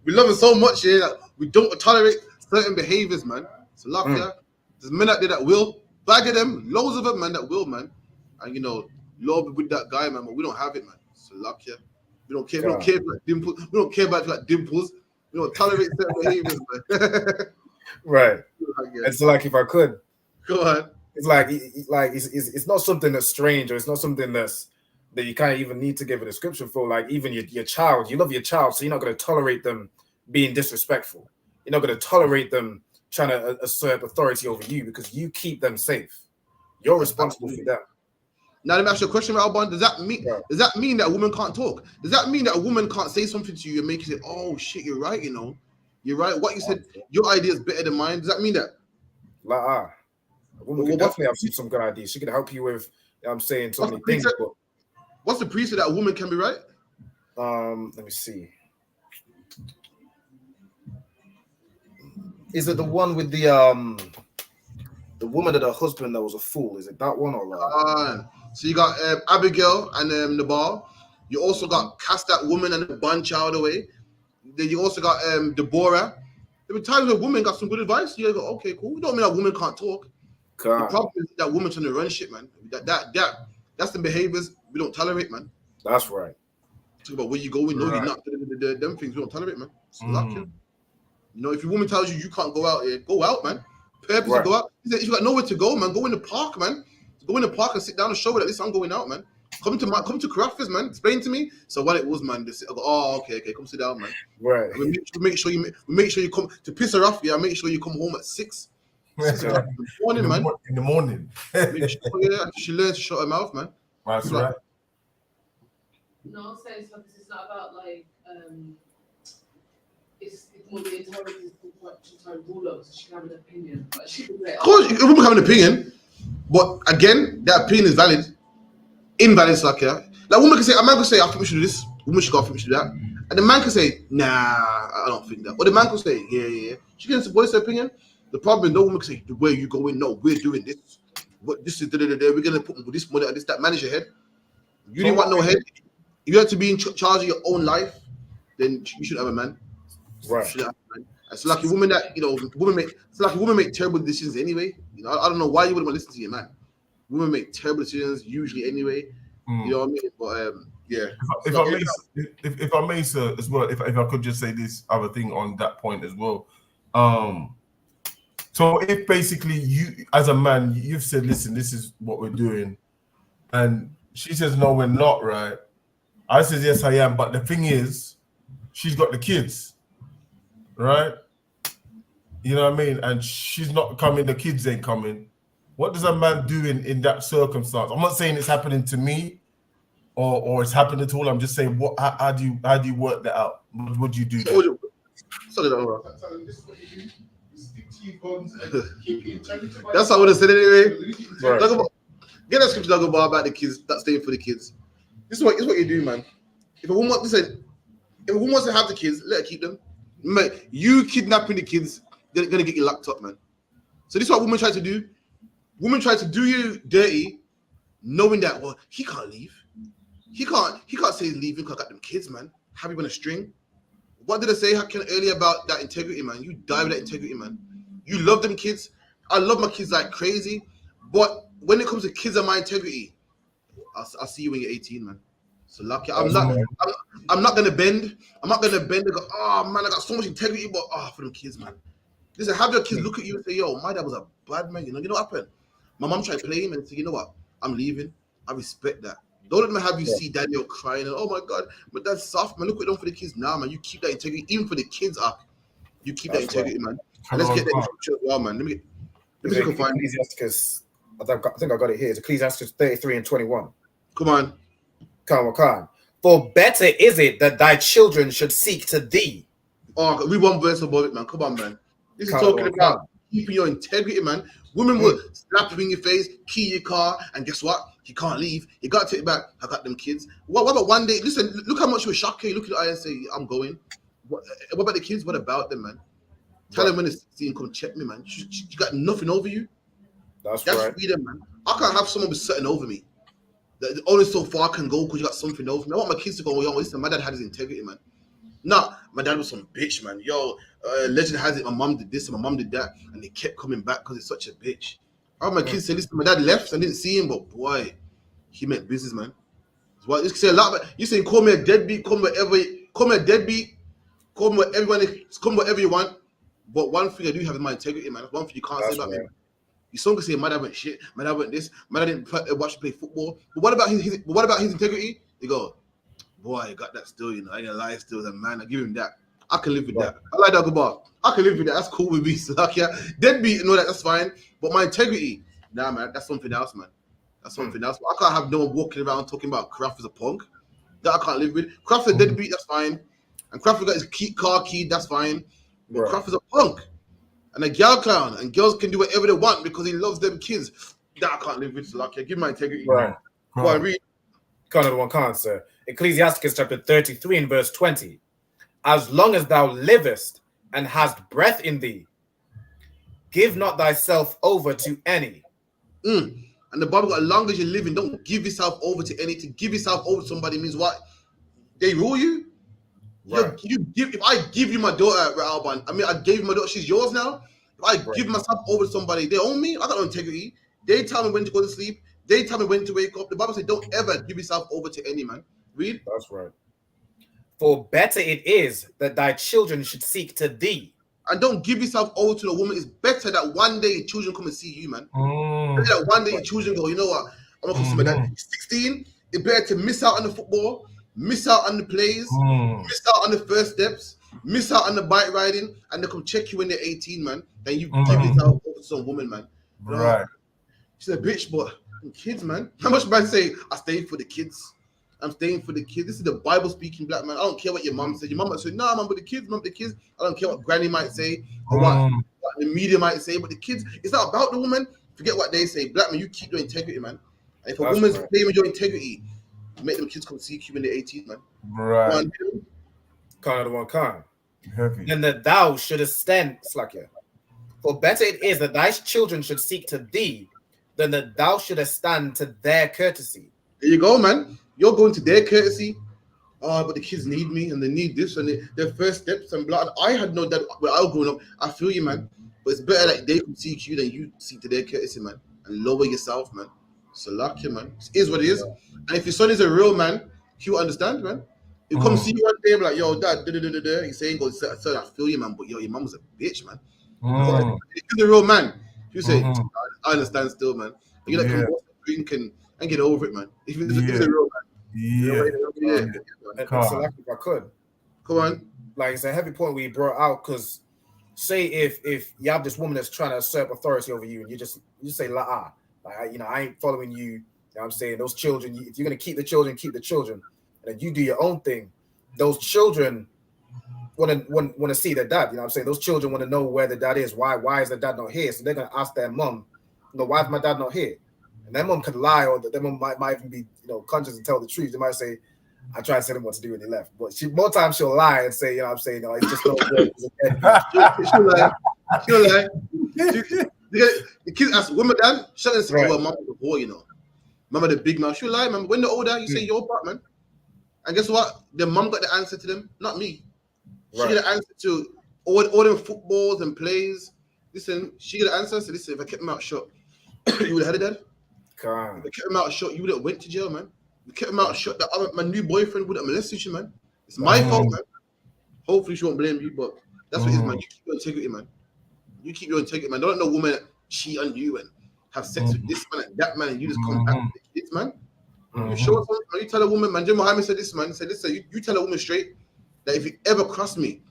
We love them so much, yeah. Like, we don't tolerate certain behaviors, man. So, there's men out there that will. Bag of them, loads of them, man, that will, man. And Lord be with that guy, man. But we don't have it, man. So, we don't care. We don't care about dimples. We don't care about like dimples. We don't tolerate certain behaviors, man. Right. It's like, if I could go on. It's like it's not something that's strange, or it's not something that you kind of even need to give a description for. Like, even your child, you love your child, so you're not going to tolerate them being disrespectful. You're not going to tolerate them trying to assert authority over you, because you keep them safe. You're responsible for that. Now let me ask you a question, Alban. Does that mean that a woman can't talk? Does that mean that a woman can't say something to you and make you say, "Oh shit, you're right"? You're right. What you said, your idea is better than mine. Does that mean that? A woman can definitely have some good ideas. She can help you with, I'm saying, so many things. But what's the precept that a woman can be right? Let me see. Is it the one with the woman and her husband that was a fool? Is it that one or? So you got Abigail and Nabal. You also got Cast That Woman and the Bun Child Away. Then you also got Deborah. There were times where women got some good advice. You go, okay, cool. We don't mean that women can't talk. The problem is that women trying to run shit, man. That's the behaviors we don't tolerate, man. That's right. Talk about where you going. No, you're not. Them things we don't tolerate, man. If your woman tells you can't go out here, go out, man. Purposely go out. If you got nowhere to go, man, go in the park, man. Go in the park and sit down and show her that this I'm going out, man. Come to Karathya's, man. Explain to me. So what it was, man. I go, okay, come sit down, man. Right. We make sure you come to piss her off. Yeah, make sure you come home at 6 in the morning, man. In the morning. Make sure, she learns to shut her mouth, man. That's right. No, I'm saying it's not about like it's more the entirety to rule over, so she can have an opinion. But she can say, of course, a woman have an opinion, but again, that opinion is valid. Invalid, like a woman can say, a man can say, I think we should do this. A woman should go, I think we should do that. And the man can say, nah, I don't think that. Or the man can say, yeah. She can voice her opinion. The problem is, no woman can say, the way you going, no, we're doing this. What this is, we're gonna put this money on this, that. Manage your head. You didn't want no head. You have to be in charge of your own life. Then you should have a man. Right. It's like a woman that women make terrible decisions anyway. I don't know why you wouldn't want to listen to your man. Women make terrible decisions usually anyway. You know what I mean? But yeah. If I may, sir, as well, if I could just say this other thing on that point as well. So if basically you, as a man, you've said, listen, this is what we're doing, and she says, no, we're not, right? I says, yes, I am. But the thing is, she's got the kids, right? You know what I mean? And she's not coming, the kids ain't coming. What does a man do in that circumstance? I'm not saying it's happening to me or it's happening to all. I'm just saying, how do you work that out? What do you do? Sorry, this is what you do. You stick to That's how I would have said it anyway. Right. Get that scripture about the kids that's staying for the kids. This is what you do, man. If a woman wants to have the kids, let her keep them. Mate, you kidnapping the kids, they're gonna get you locked up, man. So this is what women try to do. Women try to do you dirty, knowing that he can't leave. He can't say he's leaving because I got them kids, man. Have you on a string? What did I say earlier about that integrity, man? You die with that integrity, man. You love them kids. I love my kids like crazy, but when it comes to kids and my integrity, I'll see you when you're 18, man. So lucky. I'm not gonna bend. I'm not gonna bend and go, oh man, I got so much integrity, but for them kids, man. Listen, have your kids look at you and say, yo, my dad was a bad man. You know what happened? My mom tried to play him and say, you know what? I'm leaving. I respect that. Don't let them have you see Daniel crying and, oh my God, but that's soft, man. Look what done for the kids now, man. You keep that integrity, even for the kids up. You keep that integrity, man. And let's get that scripture as well, man. Let me see if I can find Ecclesiasticus. I think I got it here. It's Ecclesiasticus 33 and 21. Come on. Come on. For better is it that thy children should seek to thee. Oh, we one verse above it, man. Come on, man. This is talking about keeping your integrity, man. Women will slap you in your face, key your car, and guess what? You can't leave. You got to take it back. I got them kids. What about one day? Listen, look how much you shock you. Look at the eye and say, I'm going. What about the kids? What about them, man? Tell them when it's 16, come check me, man. You got nothing over you. That's right. Freedom, man. I can't have someone be sitting over me. Only so far I can go because you got something over me. I want my kids to go, yo, listen, my dad had his integrity, man. Nah, my dad was some bitch, man. Yo, legend has it, my mom did this and my mom did that, and they kept coming back because it's such a bitch. I have my kids say, listen, my dad left and didn't see him, but boy, he meant business, man. Well, you say a lot, you say call me a deadbeat, call me whatever you want. But one thing I do have is my integrity, man. That's one thing you can't say about me. You some can say my dad went shit, my dad went this, my dad didn't watch play football. But what about his integrity? They go, boy, I got that still, you know. I ain't gonna lie, still as a man. I give him that. I can live with that. I like that about. I can live with that. That's cool with me. So like, yeah, deadbeat and all that, that's fine. But my integrity, nah, man, that's something else, man. That's something else. I can't have no one walking around talking about Kraft as a punk. That I can't live with. Kraft is a deadbeat, that's fine. And Kraft got his car key, that's fine. But Kraft is a punk. And a girl clown. And girls can do whatever they want because he loves them kids. That I can't live with. So like, yeah, give my integrity. Right. Go on, read. Can't, sir. Ecclesiasticus chapter 33 and verse 20. As long as thou livest and hast breath in thee, give not thyself over to any. And the Bible got, as long as you're living, don't give yourself over to any. To give yourself over to somebody means what? They rule you. Right. If I give you my daughter, Alban, I mean, I gave you my daughter, she's yours now. If I give myself over to somebody, they own me. I got no integrity. They tell me when to go to sleep. They tell me when to wake up. The Bible says, don't ever give yourself over to any man. Read. That's right. For better it is that thy children should seek to thee. And don't give yourself over to the woman. It's better that one day your children come and see you, man. Better that one day your children go, you know what? I'm going to come see my dad. 16, it's better to miss out on the football, miss out on the plays, miss out on the first steps, miss out on the bike riding, and they come check you when they're 18, man. Then you give yourself over to some woman, man. Right. She's a bitch, but kids, man. How much man say, I stay for the kids? I'm staying for the kids. This is the Bible speaking black man. I don't care what your mom says. Your mom might say, nah, man, but the kids, mom, the kids. I don't care what granny might say or what the media might say, but the kids, it's not about the woman. Forget what they say. Black man, you keep your integrity, man. And if a woman's playing with your integrity, make them kids come see you when they're 18, man. Right. Can't. And that thou shouldest stand, Slakia. For better it is that thy children should seek to thee than that thou shouldest stand to their courtesy. There you go, man. You're going to their courtesy. But the kids need me and they need this and their first steps and blah. I had no dad when I was growing up. I feel you, man. But it's better that they can seek you than you seek to their courtesy, man. And lower yourself, man. So lucky, man. It is what it is. And if your son is a real man, he will understand, man. He'll come see you one day and be like, yo, dad, He's saying, son, I feel you, man. But yo, your mom was a bitch, man. If he's a real man, you say, I understand still, man. You let him drink and get over it, man. If he's a real man. So like if I could, come on. Like it's a heavy point we brought out because say if you have this woman that's trying to assert authority over you and you just say like I ain't following you. You know what I'm saying? Those children, if you're gonna keep the children, keep the children. And if you do your own thing, those children want to see their dad. You know what I'm saying? Those children want to know where the dad is. Why is the dad not here? So they're gonna ask their mom, why is my dad not here? And their mom could lie, or their mom might even be conscious and tell the truth. They might say, I tried to tell him what to do when he left. But more times she'll lie and say, I'm saying, no, it's just no good. She'll lie. The kids ask, "When my dad?" She'll say, "Oh, well, mom was a boy, Mama the big mouth." She'll lie, man. When they're older, you say your part, man. And guess what? The mom got the answer to them, not me. She got the answer to all them footballs and plays. Listen, she got the answer. So listen, if I kept him out shut, you would have had it, Dad. If I kept him out shut, you would have went to jail, man. If I kept him out shut, my new boyfriend would have molested you, man. It's my fault, man. Hopefully she won't blame you, but that's what it is, man. You keep your integrity, man. You keep your integrity, man. Don't let no woman cheat on you and have sex with this man and that man, and you just come back with the kids, man. You show us something, you tell a woman, man. Jim Muhammad said this, man. He said, listen, you tell a woman straight that if you ever cross me,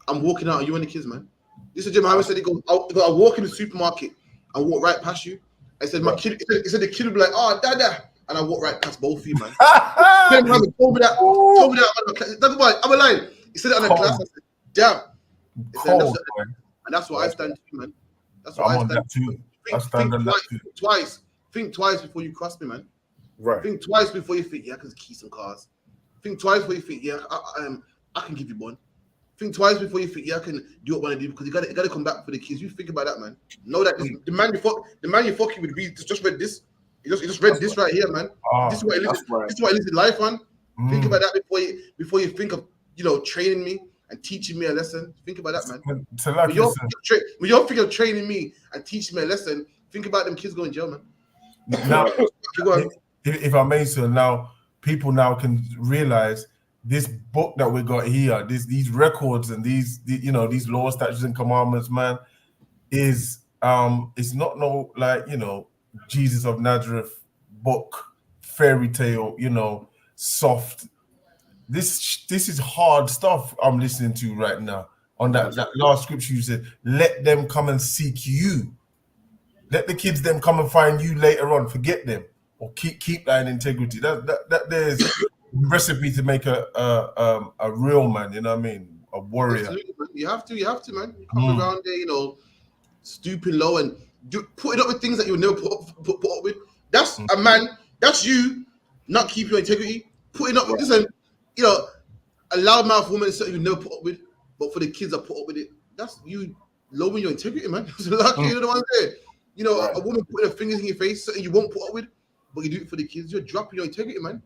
I'm walking out on you and the kids, man. This is Jim Muhammad said, he goes, I'll walk in the supermarket and walk right past you. I said, my kid, he said the kid will be like, oh, dada. And I walk right past both of you, man. Jim Muhammad told me that. I'm a line. He said it on the class. I said, damn. And that's what I stand to, man. That's what I stand to. Think twice before you cross me, man. Right. Think twice before you think, I can key some cars. Think twice before you think, I can give you one. Think twice before you think, I can do what I want to do, because you got to come back for the kids. You think about that, man. Know that the man you fucking with just read this. He just read this right here, man. This is what he lives his life on. Think about that before you think of training me and teaching me a lesson. Think about that, man. When you're thinking of training me and teaching me a lesson, think about them kids going to jail, man. Now, if I may, so now people now can realize this book that we got here, these records and these laws, statutes, and commandments, man, is it's not Jesus of Nazareth book, fairy tale, soft. This is hard stuff I'm listening to right now. On that last scripture, you said, "Let them come and seek you. Let the kids them come and find you later on. Forget them, or keep that in integrity." That there's a recipe to make a real man. You know what I mean? A warrior. Absolutely, man. You have to, man. You come around there, stooping low and putting up with things that you would never put up with. That's a man. That's you not keeping your integrity. Putting up with this, a loudmouth woman is something you never put up with, but for the kids that put up with it, that's you lowering your integrity, man. So lucky you're the one there. A woman putting her fingers in your face, something you won't put up with, but you do it for the kids. You're dropping your integrity, man.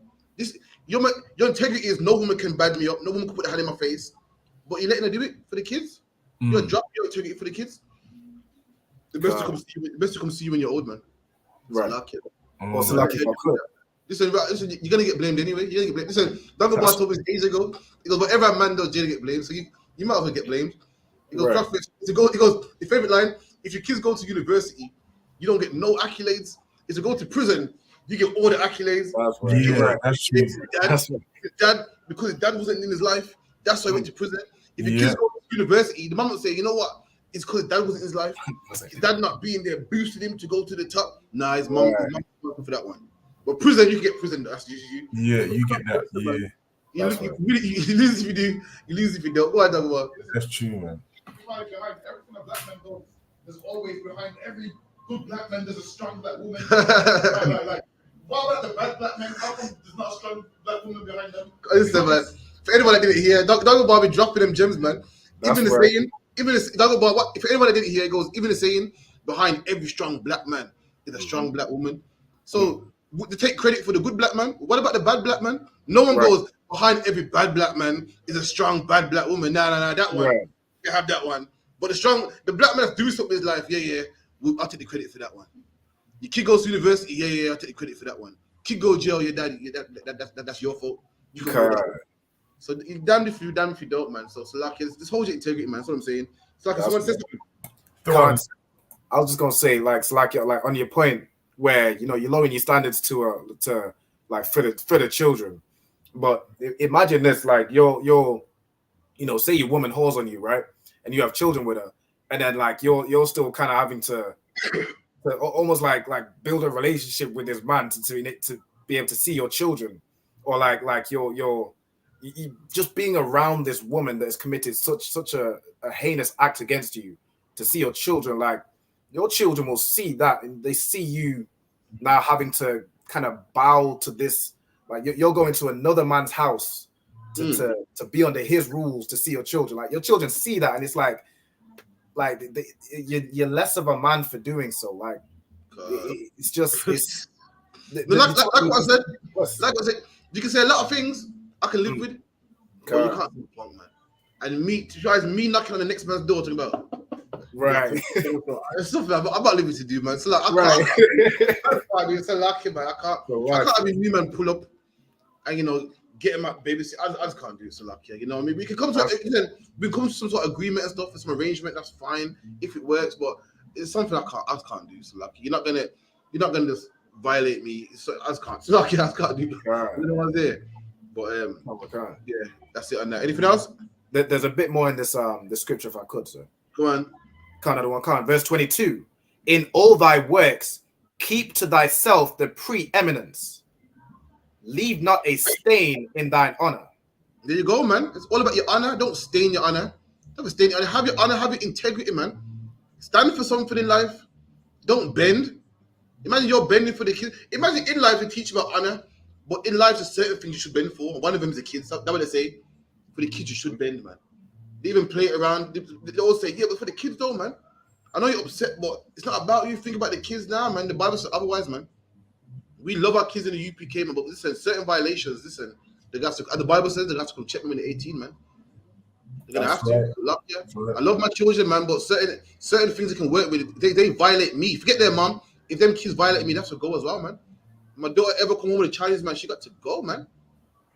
Your integrity is no woman can bad me up, no woman can put a hand in my face, but you're letting her do it for the kids. You're dropping your integrity for the kids. The best to come see you when you're old, man. Right. Also lucky if I could. Listen, you're gonna get blamed anyway. You're gonna get blamed. Listen, Duncan Boss told me days ago. He goes, whatever a man does, Jay get blamed. So you might as well get blamed. He goes, he goes, the favorite line: if your kids go to university, you don't get no accolades. If you go to prison, you get all the accolades. That's right. Yeah, that's true. Dad, because his dad wasn't in his life, that's why he went to prison. If your kids go to university, the mom will say, you know what? It's because his dad wasn't in his life. His dad not being there boosted him to go to the top. Nah, his mom working for that one. But prison, you get prison. That's usually you get that. You lose if you do. You lose if you don't. What I about? That's true, man. Behind everything a black man does, there's always behind every good black man. There's a strong black woman. like, what about the bad black men? How come there's not a strong black woman behind them? Listen, man. For anyone that didn't hear, Doggo Bar be dropping them gems, man. Even the saying, Doggo Bar. If anyone that didn't hear, it goes. Even the saying, behind every strong black man is a strong black woman. So. To take credit for the good black man. What about the bad black man? No one goes, behind every bad black man is a strong bad black woman. Nah, that one. You have that one. But the black man that's doing something in his life, I'll take the credit for that one. Your kid goes to university, I'll take the credit for that one. Kid go to jail, your daddy, that's your fault. You can So you're damned if you don't, man. So like this whole integrity, man. That's what I'm saying. So like someone says I was just gonna say, like on your point, where you're lowering your standards to like for the children, but imagine this: like you're say your woman whores on you, right, and you have children with her, and then like you're still kind of having to almost like build a relationship with this man to be able to see your children, or like you're just being around this woman that has committed such a heinous act against you, to see your children, like your children will see that, and they see you now having to kind of bow to this, like you're going to another man's house to be under his rules, to see your children. Like your children see that, and it's like you're less of a man for doing so. Like it's just it's. Like what I said, you can say a lot of things I can live with, but you can't be wrong, man. And me knocking on the next man's door talking about it's stuff that I'm not living to do, man. So like I can't be so lucky, man. I can't have a new man pull up and get him out babysit. I just can't do it so lucky. You know what I mean? We can come to some sort of agreement and stuff, for some arrangement, that's fine if it works, but it's something I just can't do so lucky. You're not gonna just violate me, so I just can't. So lucky I can't do it. You know what I'm saying? But yeah, that's it on that. Anything else? There's a bit more in this the scripture, if I could, sir. Go on. Verse 22. In all thy works, keep to thyself the preeminence. Leave not a stain in thine honor. There you go, man. It's all about your honor. Don't stain your honor. Don't stain your honor. Have your honor. Have your integrity, man. Stand for something in life. Don't bend. Imagine you're bending for the kids. Imagine in life they teach about honor, but in life there's certain things you should bend for. One of them is the kids. That's what they say. For the kids, you should bend, man. They even play it around. They all say, yeah, but for the kids though, man. I know you're upset, but it's not about you. Think about the kids now, man. The Bible says otherwise, man. We love our kids in the UPK, man, but listen, certain violations, the Bible says they have to come check them when they're 18, man. They're gonna have to. I love my children, man, but certain things they can work with, they violate me. Forget their mom. If them kids violate me, that's to go as well, man. My daughter ever come home with a Chinese man, she got to go, man.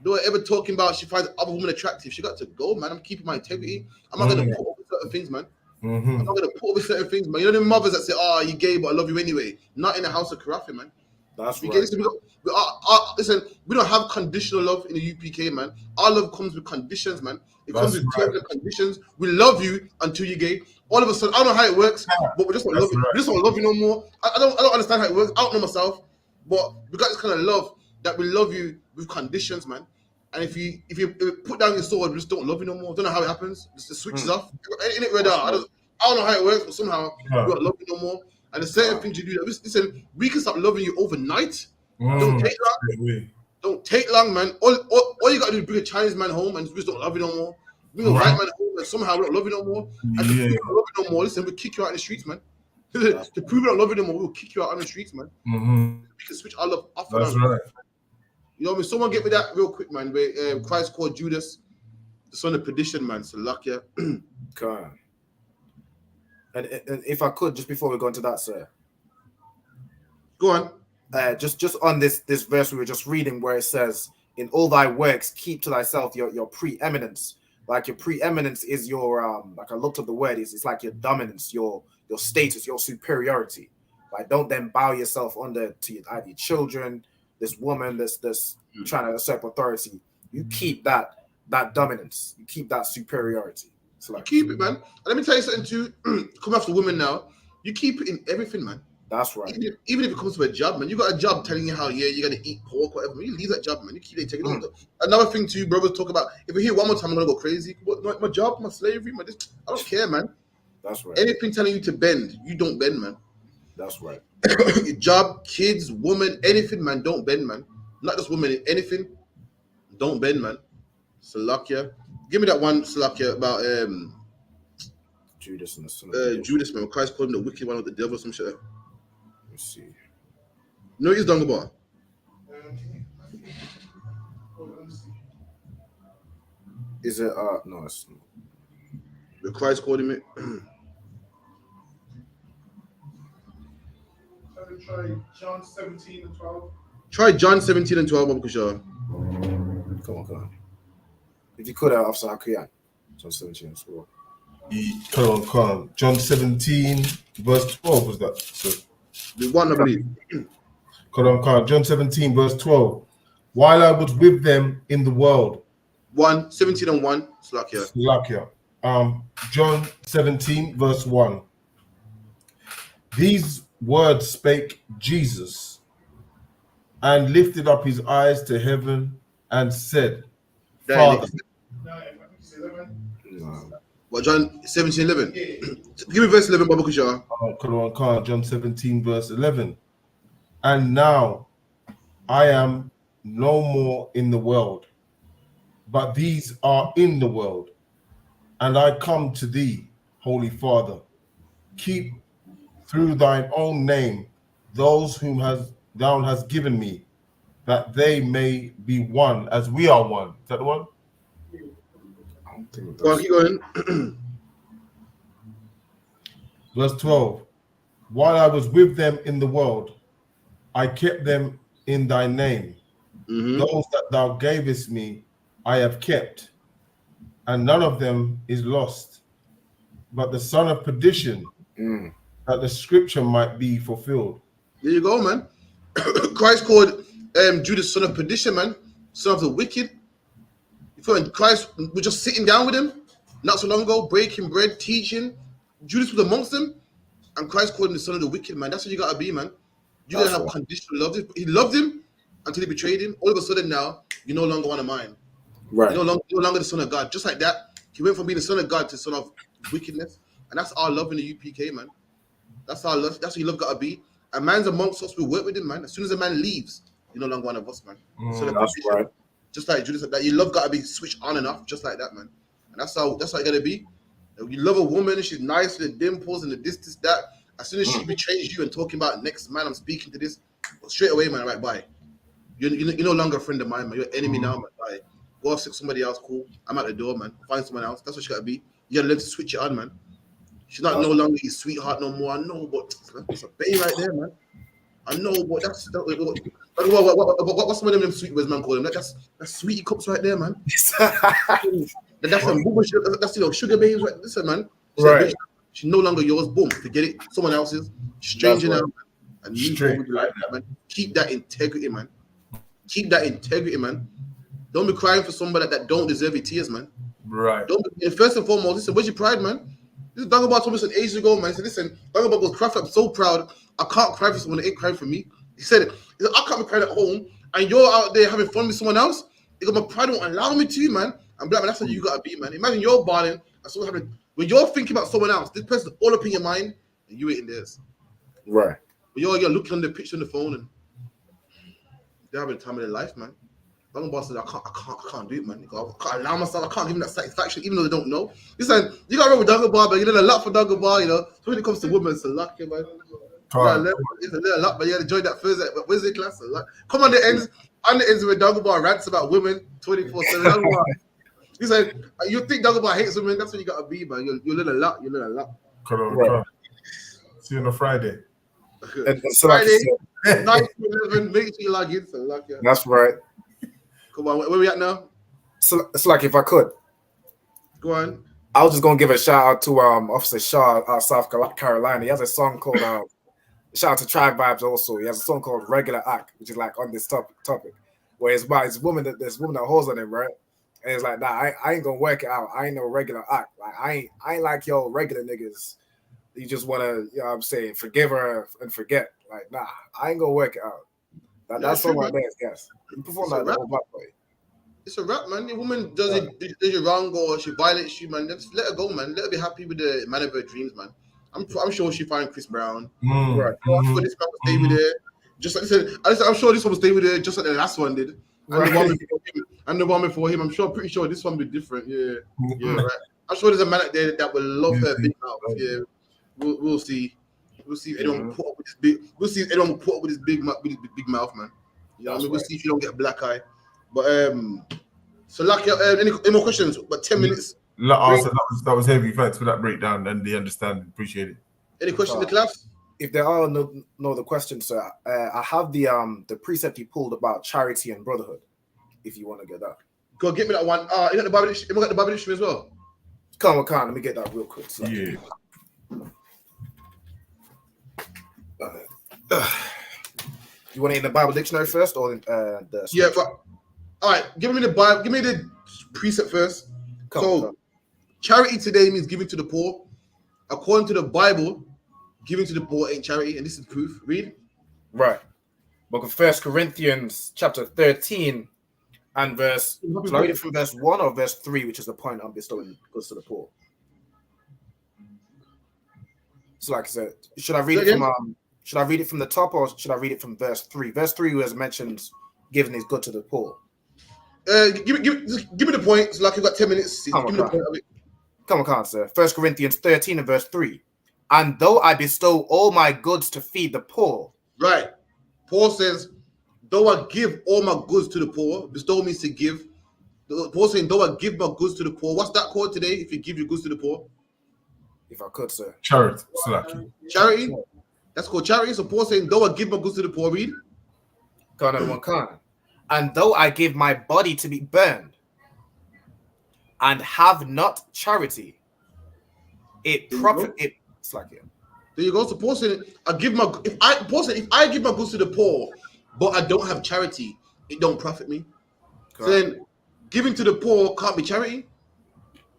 Daughter ever talking about she finds other women attractive, she got to go, man. I'm keeping my integrity. I'm not gonna put up with certain things, man. I'm not gonna put up with certain things, man. You know the mothers that say, "Oh, you gay, but I love you anyway." Not in the house of Karathya, man. That's right. Listen, we don't have conditional love in the UPK, man. Our love comes with conditions, man. It comes with terms and conditions. We love you until you're gay. All of a sudden, I don't know how it works, but we just don't love you. We just don't love you no more. I don't understand how it works. I don't know myself, but we got this kind of love that we love you with conditions, man. And if you put down your sword, we just don't love you no more. I don't know how it happens. Just the switch is off. Ain't it, Radar? I don't know how it works, but somehow we don't love you no more. And there's certain things you do. Listen, we can stop loving you overnight. Don't take long. Don't take long, man. All you gotta do is bring a Chinese man home and we just don't love you no more. Bring a white man home and somehow we don't love you no more. And to prove we don't love you no more, listen, we'll kick you out in the streets, man. To prove we don't love you no more, we'll kick you out on the streets, man. We can switch our love off and on. You know what I mean? Someone get me that real quick, man. Where Christ called Judas the son of perdition, man. So luck, yeah. God. And if I could, just before we go into that, sir. Go on. Just on this verse we were just reading, where it says, "In all thy works, keep to thyself your preeminence." Like your preeminence is your like I looked up the word, it's like your dominance, your status, your superiority. Like don't then bow yourself under to either your children, this woman that's trying to usurp authority. You keep that dominance, you keep that superiority. So like, you keep it, man. And let me tell you something too. Come after women now. You keep it in everything, man. That's right. Even if it comes to a job, man, you got a job telling you how you're gonna eat pork, whatever. Man, you leave that job, man. You keep it taking on. Another thing too, brothers talk about. If we hear one more time, I'm gonna go crazy. What, my job, my slavery, I don't care, man. That's right. Anything telling you to bend, you don't bend, man. That's right. Your job, kids, woman, anything, man, don't bend, man. Not just women, anything, don't bend, man. Salakia. Give me that one, Salakia, about Judas and the son of Judas, man. Christ called him the wicked one of the devil, some shit. Let's see. No, he's done about. Is it no, it's not. The Christ called him it. Try John 17 and 12. Try John 17 and 12, Abu Kushar. Come on. If you could, Officer Hakuyan. John 17 and 12. Come on. John 17, verse 12 was that? So, the one, I believe. Come on. John 17, verse 12. While I was with them in the world. 17 and 1. Slakia. John 17, verse 1. These words spake Jesus, and lifted up his eyes to heaven, and said, Father. What, John 17:11? Give me verse 11, Baba Kusha. John 17, verse 11. And now I am no more in the world, but these are in the world, and I come to thee, Holy Father. Keep through thine own name those whom thou hast given me, that they may be one as we are one. Is that the one? I don't think Go on, that's keep going. Verse 12. While I was with them in the world, I kept them in thy name. Those that thou gavest me, I have kept, and none of them is lost, but the son of perdition, that the scripture might be fulfilled. There you go, man. Christ called Judas son of perdition, man, son of the wicked. You feel? And Christ was just sitting down with him not so long ago, breaking bread, teaching. Judas was amongst them, and Christ called him the son of the wicked, man. That's what you gotta be, man. You gotta have conditional love. He loved him until he betrayed him. All of a sudden now, you no longer one of mine. right. You're no longer the son of God. Just like that, he went from being the son of God to son of wickedness, and that's our love in the UPK, man. That's our love. That's what your love gotta be. A man's amongst us. We work with him, man. As soon as a man leaves, you're no longer one of us, man. So That's right. Just like Judas, that your love gotta be switched on and off, just like that, man. And that's how it gotta be. You love a woman, she's nice with the dimples and the this, that. As soon as she betrays you and talking about next man, I'm speaking to this, straight away, man. Right, bye. You're no longer a friend of mine, man. You're an enemy now, man. Bye. Go off, seek somebody else, cool. I'm at the door, man. Find someone else. That's what she gotta be. You gotta learn to switch it on, man. She's not no longer your sweetheart no more. I know, but it's a bae right there, man. I know, but what's some of them sweet words, man, call them? That's sweetie cups right there, man. That's some that's sugar babes, right? Listen, man. Right. She's no longer yours. Boom, forget it. Someone else's. Stranger now, man. And move forward like that, man. Keep that integrity, man. Keep that integrity, man. Don't be crying for somebody that don't deserve your tears, man. Right. Don't be, first and foremost, listen, where's your pride, man? This is Dagobah told me some ages ago, man. He said, listen, Dagobah goes, Karathya, I'm so proud. I can't cry for someone that ain't crying for me. He said, I can't be crying at home, and you're out there having fun with someone else. Because my pride won't allow me to, man. I'm black, man. That's what you gotta be, man. Imagine you're balling and someone having, when you're thinking about someone else, this person's all up in your mind, and you ain't in theirs. Right. But you're looking on the picture on the phone, and they're having the time of their life, man. Dagobah said, I can't do it, man. I can't allow myself. I can't give them that satisfaction, even though they don't know. Listen, you gotta remember Dagobah, but you did a lot for Dagobah, you know. So when it comes to women, it's a lot, man. It's a little lot, but you gotta join that Wednesday class. A lot. Come on the ends where Dagobah rants about women 24/7. He said, you think Dagobah hates women? That's what you gotta be, man. You learn a lot. Right. See you on a Friday. Friday, 9 to 11. Make sure you log in. So That's right. Come on, where we at now? So it's like if I could. Go on. I was just gonna give a shout out to Officer Shaw out South Carolina. He has a song called shout out to Tribe Vibes also. He has a song called Regular Act, which is like on this topic. Where it's about this woman that holds on him, right? And it's like, nah, I ain't gonna work it out. I ain't no regular act. Like I ain't like yo regular niggas. You just wanna, you know what I'm saying, forgive her and forget. Like, nah, I ain't gonna work it out. That's all my man's guess. You perform like that black way. It's a rap, man. The woman does you wrong or she violates you, man. Just let her go, man. Let her be happy with the man of her dreams, man. I'm sure she find Chris Brown. Right. I'm sure this man will stay with her. Just like I said, I'm sure this one will stay with her just like the last one did. And the one before him. I'm pretty sure this one will be different. Yeah, right. I'm sure there's a man out there that will love her big mouth. Yeah. We'll see. We'll see if anyone put up with this big. We'll see if anyone put up with his big mouth, man. You know what I mean? We'll see if you don't get a black eye. But so like any more questions? But 10 minutes. That was heavy. Thanks for that breakdown and the understanding. Appreciate it. Any questions in the class? If there are no other questions, sir, I have the precept you pulled about charity and brotherhood. If you want to get that, go get me that one. You got the Bible dictionary? You got the Bible dictionary as well? Come on, let me get that real quick. So. Yeah. You want it in the Bible dictionary first, or the? Yeah, but all right. Give me the Bible. Give me the precept first. Charity today means giving to the poor. According to the Bible, giving to the poor ain't charity, and this is proof. Read. Right. Book of 1 Corinthians, chapter 13, And shall I read it from verse 1 or verse 3, which is the point I'm bestowing goods to the poor? So like I said, should I read it from the top or should I read it from verse 3? Verse 3 was mentioned giving his good to the poor. Give me the point. So like you've got 10 minutes. Give me the point of it. Come on, sir. 1 Corinthians 13 and verse 3. And though I bestow all my goods to feed the poor. Right. Paul says, though I give all my goods to the poor, bestow means to give. Paul saying, though I give my goods to the poor. What's that called today? If you give your goods to the poor? If I could, sir. Charity. Charity? That's called charity. So Paul saying, though I give my goods to the poor, read. And though I give my body to be burned and have not charity, it profit it. It's like it. There you go. So Paul saying, if I give my goods to the poor, but I don't have charity, it don't profit me. So then giving to the poor can't be charity.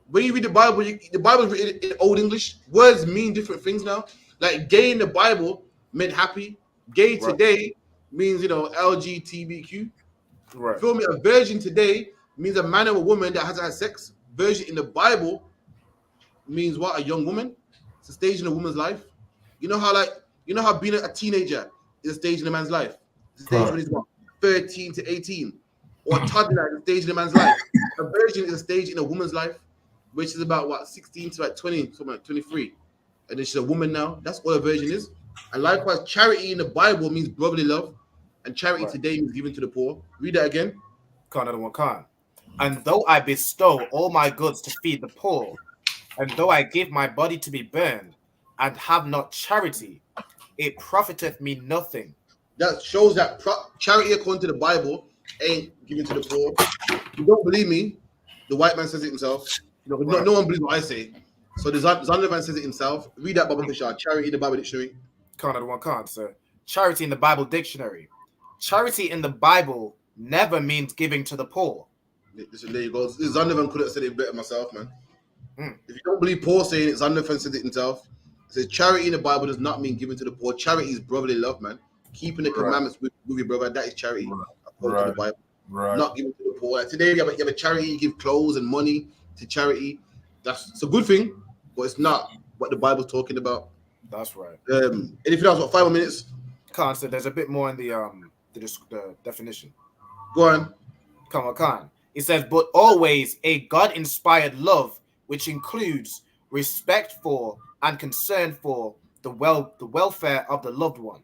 When you read the Bible, the Bible is written in Old English. Words mean different things now. Like gay in the Bible meant happy. Gay today means, LGBTQ. Right. Feel me? A virgin today means a man or a woman that hasn't had sex. Virgin in the Bible means what? A young woman. It's a stage in a woman's life. You know how being a teenager is a stage in a man's life. The stage when he's 13 to 18. Or a toddler is a stage in a man's life. A virgin is a stage in a woman's life, which is about 16 to 20, something like 23. And then she's a woman now. That's all a virgin is. And likewise, charity in the Bible means brotherly love. And charity today means giving to the poor. Read that again. And though I bestow all my goods to feed the poor, and though I give my body to be burned, and have not charity, it profiteth me nothing. That shows that charity, according to the Bible, ain't giving to the poor. If you don't believe me, the white man says it himself. No one believes what I say. So the Zondervan says it himself. Read that Baba Kishar. Charity in the Bible dictionary. Sir. Charity in the Bible dictionary. Charity in the Bible never means giving to the poor. Listen, there you go. Zondervan could have said it better myself, man. If you don't believe Paul saying it, Zondervan says it himself. It says charity in the Bible does not mean giving to the poor. Charity is brotherly love, man. Keeping the commandments with your brother, that is charity. According to the Bible. Not giving to the poor. Like today, you have a charity, you give clothes and money to charity. It's a good thing, but it's not what the Bible's talking about. That's right. Anything else? 5 more minutes? So there's a bit more in the definition. Go on. It says, but always a God-inspired love, which includes respect for and concern for the welfare of the loved one.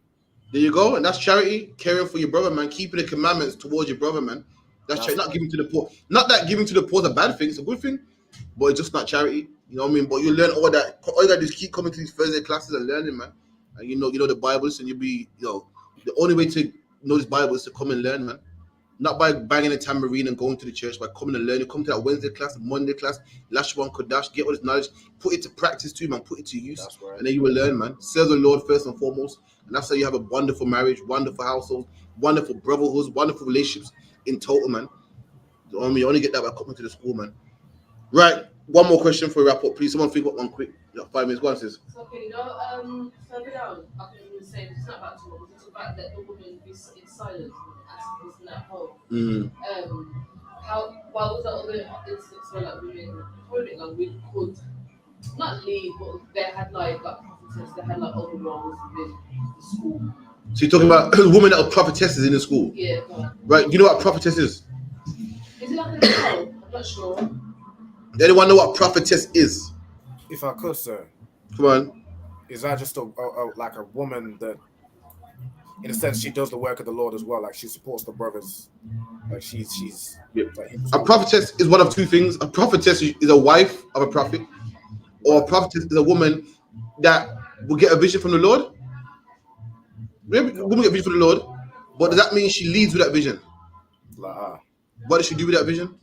There you go. And that's charity, caring for your brother, man, keeping the commandments towards your brother, man. That's charity, not giving to the poor. Not that giving to the poor is a bad thing, it's a good thing, but it's just not charity. You know what I mean? But you learn all that. All you gotta do is keep coming to these Thursday classes and learning, man. And you know the Bible, and you'll be, the only way to know this Bible is to come and learn, man. Not by banging a tambourine and going to the church, by coming and learning. Come to that Wednesday class, Monday class, Lash One Kodash, get all this knowledge, put it to practice too, man. Put it to use, and then you will learn, man. Serve the Lord first and foremost, and that's how you have a wonderful marriage, wonderful household, wonderful brotherhoods, wonderful relationships in total, man. You know what I mean? You only get that by coming to the school, man. Right. One more question for a wrap up, please. Someone think about one quick. 5 minutes. Go on, sis. So, okay, further down, I think we were saying it's not about tomorrow, it's about that the woman be in silence in that hole. Why was that other instance where like women, we could not leave, but they had like prophetess, they had like other roles within the school. So you're talking about women that are prophetesses in the school? Yeah. Right. You know what prophetess is? Is it like a no? I'm not sure. Does anyone know what prophetess is? If I could, sir. Come on. Is that just like a woman that, in a sense, she does the work of the Lord as well? Like she supports the brothers. Like she's. Like, a prophetess is one of two things. A prophetess is a wife of a prophet, or a prophetess is a woman that will get a vision from the Lord. Maybe a woman get a vision from the Lord, but does that mean she leads with that vision? What does she do with that vision?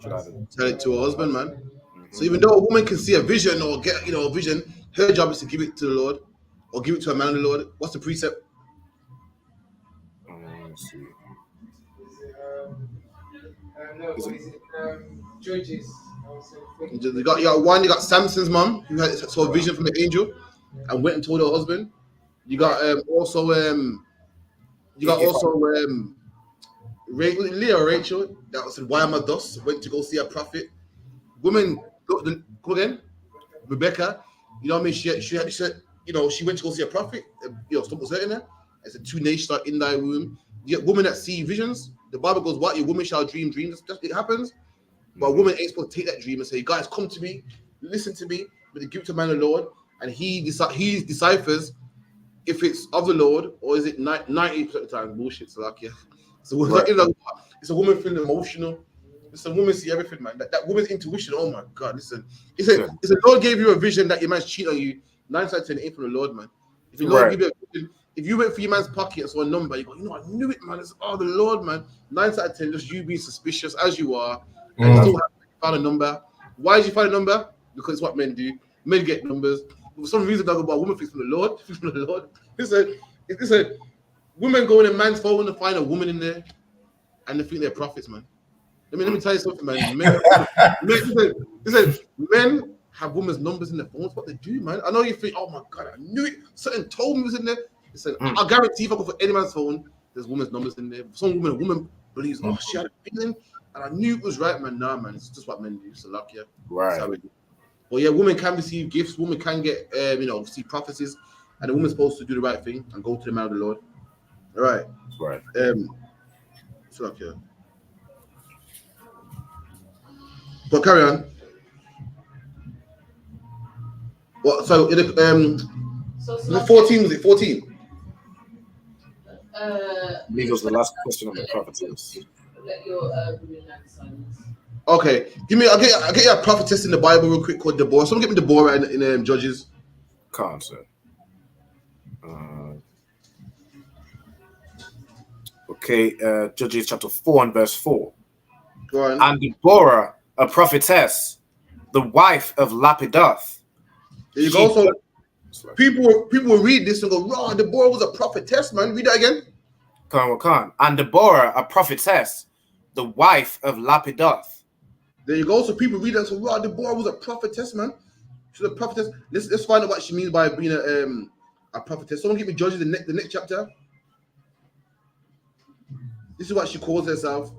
Tell it to her husband, man. So even though a woman can see a vision or get a vision, her job is to give it to the Lord or give it to a man of the Lord. What's the precept? Judges. You got Samson's mom who saw a vision from the angel and went and told her husband. You got also Leah or Rachel, that was why am I thus went to go see a prophet. Women, go again. Rebecca, you know what I mean? She you know, she went to go see a prophet. You know, something was hurting her. I said, 2 nations are in thy womb. You get women that see visions. The Bible goes, what? Your woman shall dream dreams. It happens. But a woman ain't supposed to take that dream and say, guys, come to me, listen to me, but they give it to man of the Lord, and he deciphers if it's of the Lord or is it 90% of the time bullshit. So like, yeah. So right. It's a woman feeling emotional. It's a woman see everything, man. That woman's intuition. Oh my God, listen. It's a Lord gave you a vision that your man's cheating on you. 9 times 10 ain't from the Lord, man. If the Lord give you a vision, if you went for your man's pocket and saw a number, you go, you know, I knew it, man. It's the Lord, man. 9 out of 10, just you being suspicious as you are, and you still found a number. Why did you find a number? Because it's what men do. Men get numbers. For some reason, talk about woman thinks from the Lord. From the Lord. It's a women go in a man's phone and find a woman in there, and they think they're prophets, man. Let me tell you something, man. Men have women's numbers in their phones. What they do, man. I know you think, oh my God, I knew it. Something told me it was in there. Listen, I guarantee if I go for any man's phone, there's women's numbers in there. Some woman believes, oh, she had a feeling, and I knew it was right, man. Nah, man, it's just what men do. So luck, yeah. Right. Well, yeah, women can receive gifts. Women can get, see prophecies, and the woman's supposed to do the right thing and go to the man of the Lord. All right. Right. So luck, yeah. But carry on. What? So, so 14 was it 14? I believe it was the last question on the prophetess. Let your silence. Okay, I'll get you a prophetess in the Bible real quick called Deborah. Someone get me Deborah in Judges. Can't, sir. Okay, Judges chapter 4 and verse 4. Go on. And Deborah, a prophetess, the wife of Lapidoth. There you go. So people will read this and go, "Raw, Deborah was a prophetess, man." Read that again. Come. And Deborah, a prophetess, the wife of Lapidoth. There you go. So people read that and say, "Raw, Deborah was a prophetess, man. She's a prophetess." Let's find out what she means by being a prophetess. Someone give me Judges the next chapter. This is what she calls herself.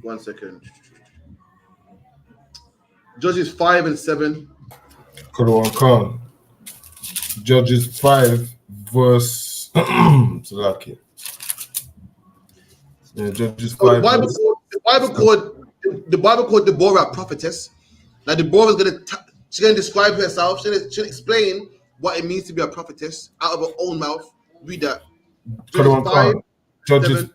1 second. Judges 5 and 7. Judges 5 verse Salaki. Yeah, Judges 5. The Bible called Deborah a prophetess. Now Deborah is she's gonna describe herself. She'll explain what it means to be a prophetess out of her own mouth. Read that. Judges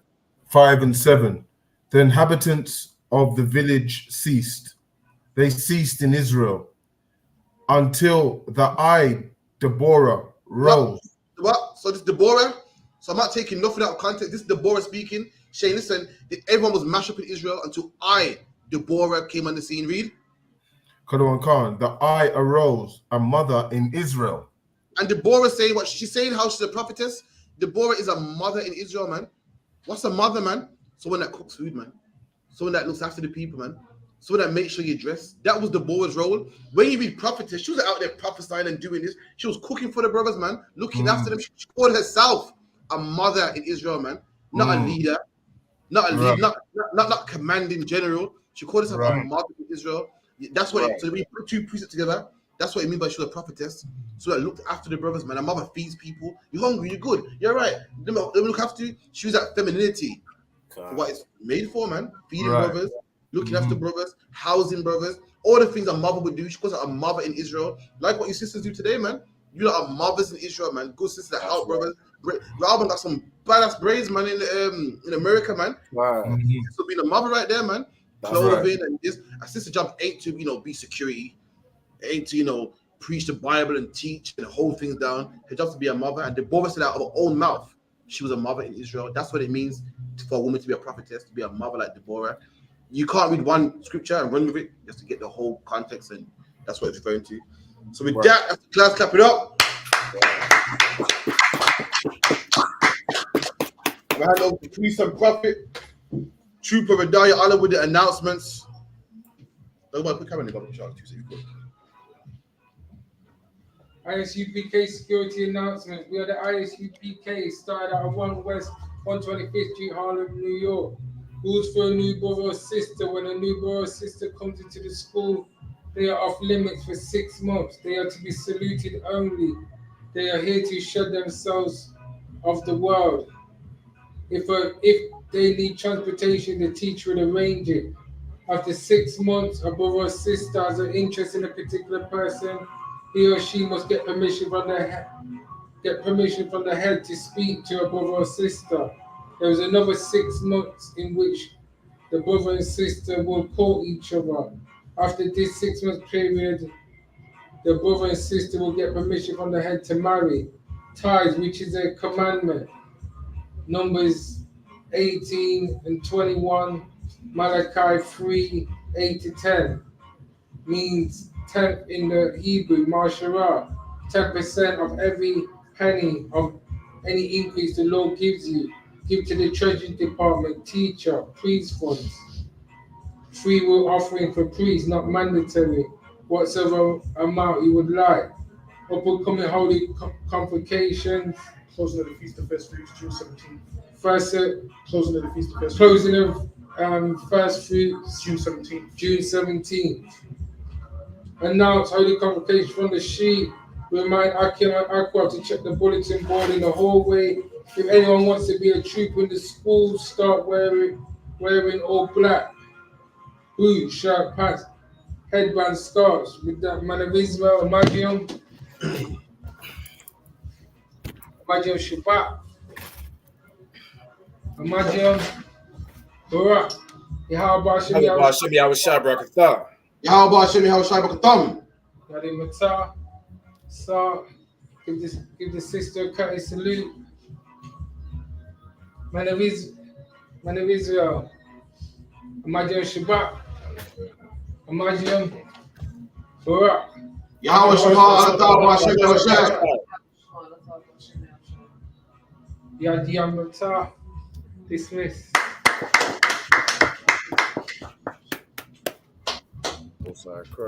5 and 7. The inhabitants of the village ceased. They ceased in Israel until the Deborah, rose. What? So this Deborah. So I'm not taking nothing out of context. This is Deborah speaking. Shane, listen. Everyone was mashed up in Israel until Deborah, came on the scene. Read. The arose, a mother in Israel. And Deborah saying what she's saying, how she's a prophetess. Deborah is a mother in Israel, man. What's a mother, man? Someone that cooks food, man. Someone that looks after the people, man. Someone that makes sure you dress. That was Deborah's role. When you read prophetess, she was out there prophesying and doing this. She was cooking for the brothers, man. Looking after them. She called herself a mother in Israel, man. Not a leader. Not a leader. Not commanding general. She called herself a mother in Israel. That's what so we put two precepts together. That's what it means by she was a prophetess. So that looked after the brothers, man. Her mother feeds people. You're hungry, you're good. You're right. Let me look after you. She was that femininity. What it's made for, man. Feeding brothers, looking after brothers, housing brothers, all the things a mother would do. She calls her a mother in Israel. Like what your sisters do today, man. You are mothers in Israel, man. Good sisters that help brothers. Robin got some badass braids, man, in America, man. Wow. So being a mother right there, man. Clothing and this. A sister job ain't to, be security. Ain't to, preach the Bible and teach and hold things down. Her job to be a mother. And Deborah said out of her own mouth, she was a mother in Israel. That's what it means for a woman to be a prophetess, to be a mother like Deborah. You can't read one scripture and run with it just to get the whole context, and that's what it's referring to. So with that, after class, clap it up. I hand over to Priest and Prophet, Trooper Radaya Allah with the announcements. ISUPK security announcement. We are the ISUPK, started out of 1 West 125th Street, Harlem, New York. Rules for a new brother or sister. When a new brother or sister comes into the school, they are off limits for 6 months. They are to be saluted only. They are here to shed themselves of the world. If they need transportation, the teacher will arrange it. After 6 months, a brother or sister has an interest in a particular person, he or she must get permission from the head to speak to a brother or sister. There is another 6 months in which the brother and sister will court each other. After this 6 month period, the brother and sister will get permission from the head to marry. Tithes, which is a commandment. Numbers 18 and 21, Malachi 3, 8 to 10, means 10th in the Hebrew, Masharah, 10% of every penny of any increase the Lord gives you. Give to the treasury department, teacher, priest funds. Free will offering for priests, not mandatory, whatsoever amount you would like. Upcoming holy convocations. Closing of the Feast of First Fruits, June 17th. Closing of the Feast of First Fruits. Closing of First Fruits, June 17th. June 17th. Announce holy convocation from the sheep. Remind Akim and Aqua to check the bulletin board in the hallway. If anyone wants to be a trooper in the school, start wearing all black. Boots, shirt, pants, headband, scarves. With that man of Israel, Magium Shabbat. Magium Barak. Yahweh Shem Yahweh Karathya. Yahweh Hashem, Yahweh Shai B'Katam. Yahweh Matah. So, give the sister a courtesy salute. Man of Israel. Magium Shabbat. Magium Barak. Yahweh Shema, Yahweh Hashem, Yahweh Shai. Yahweh Matah. Dismiss. Most High Christ.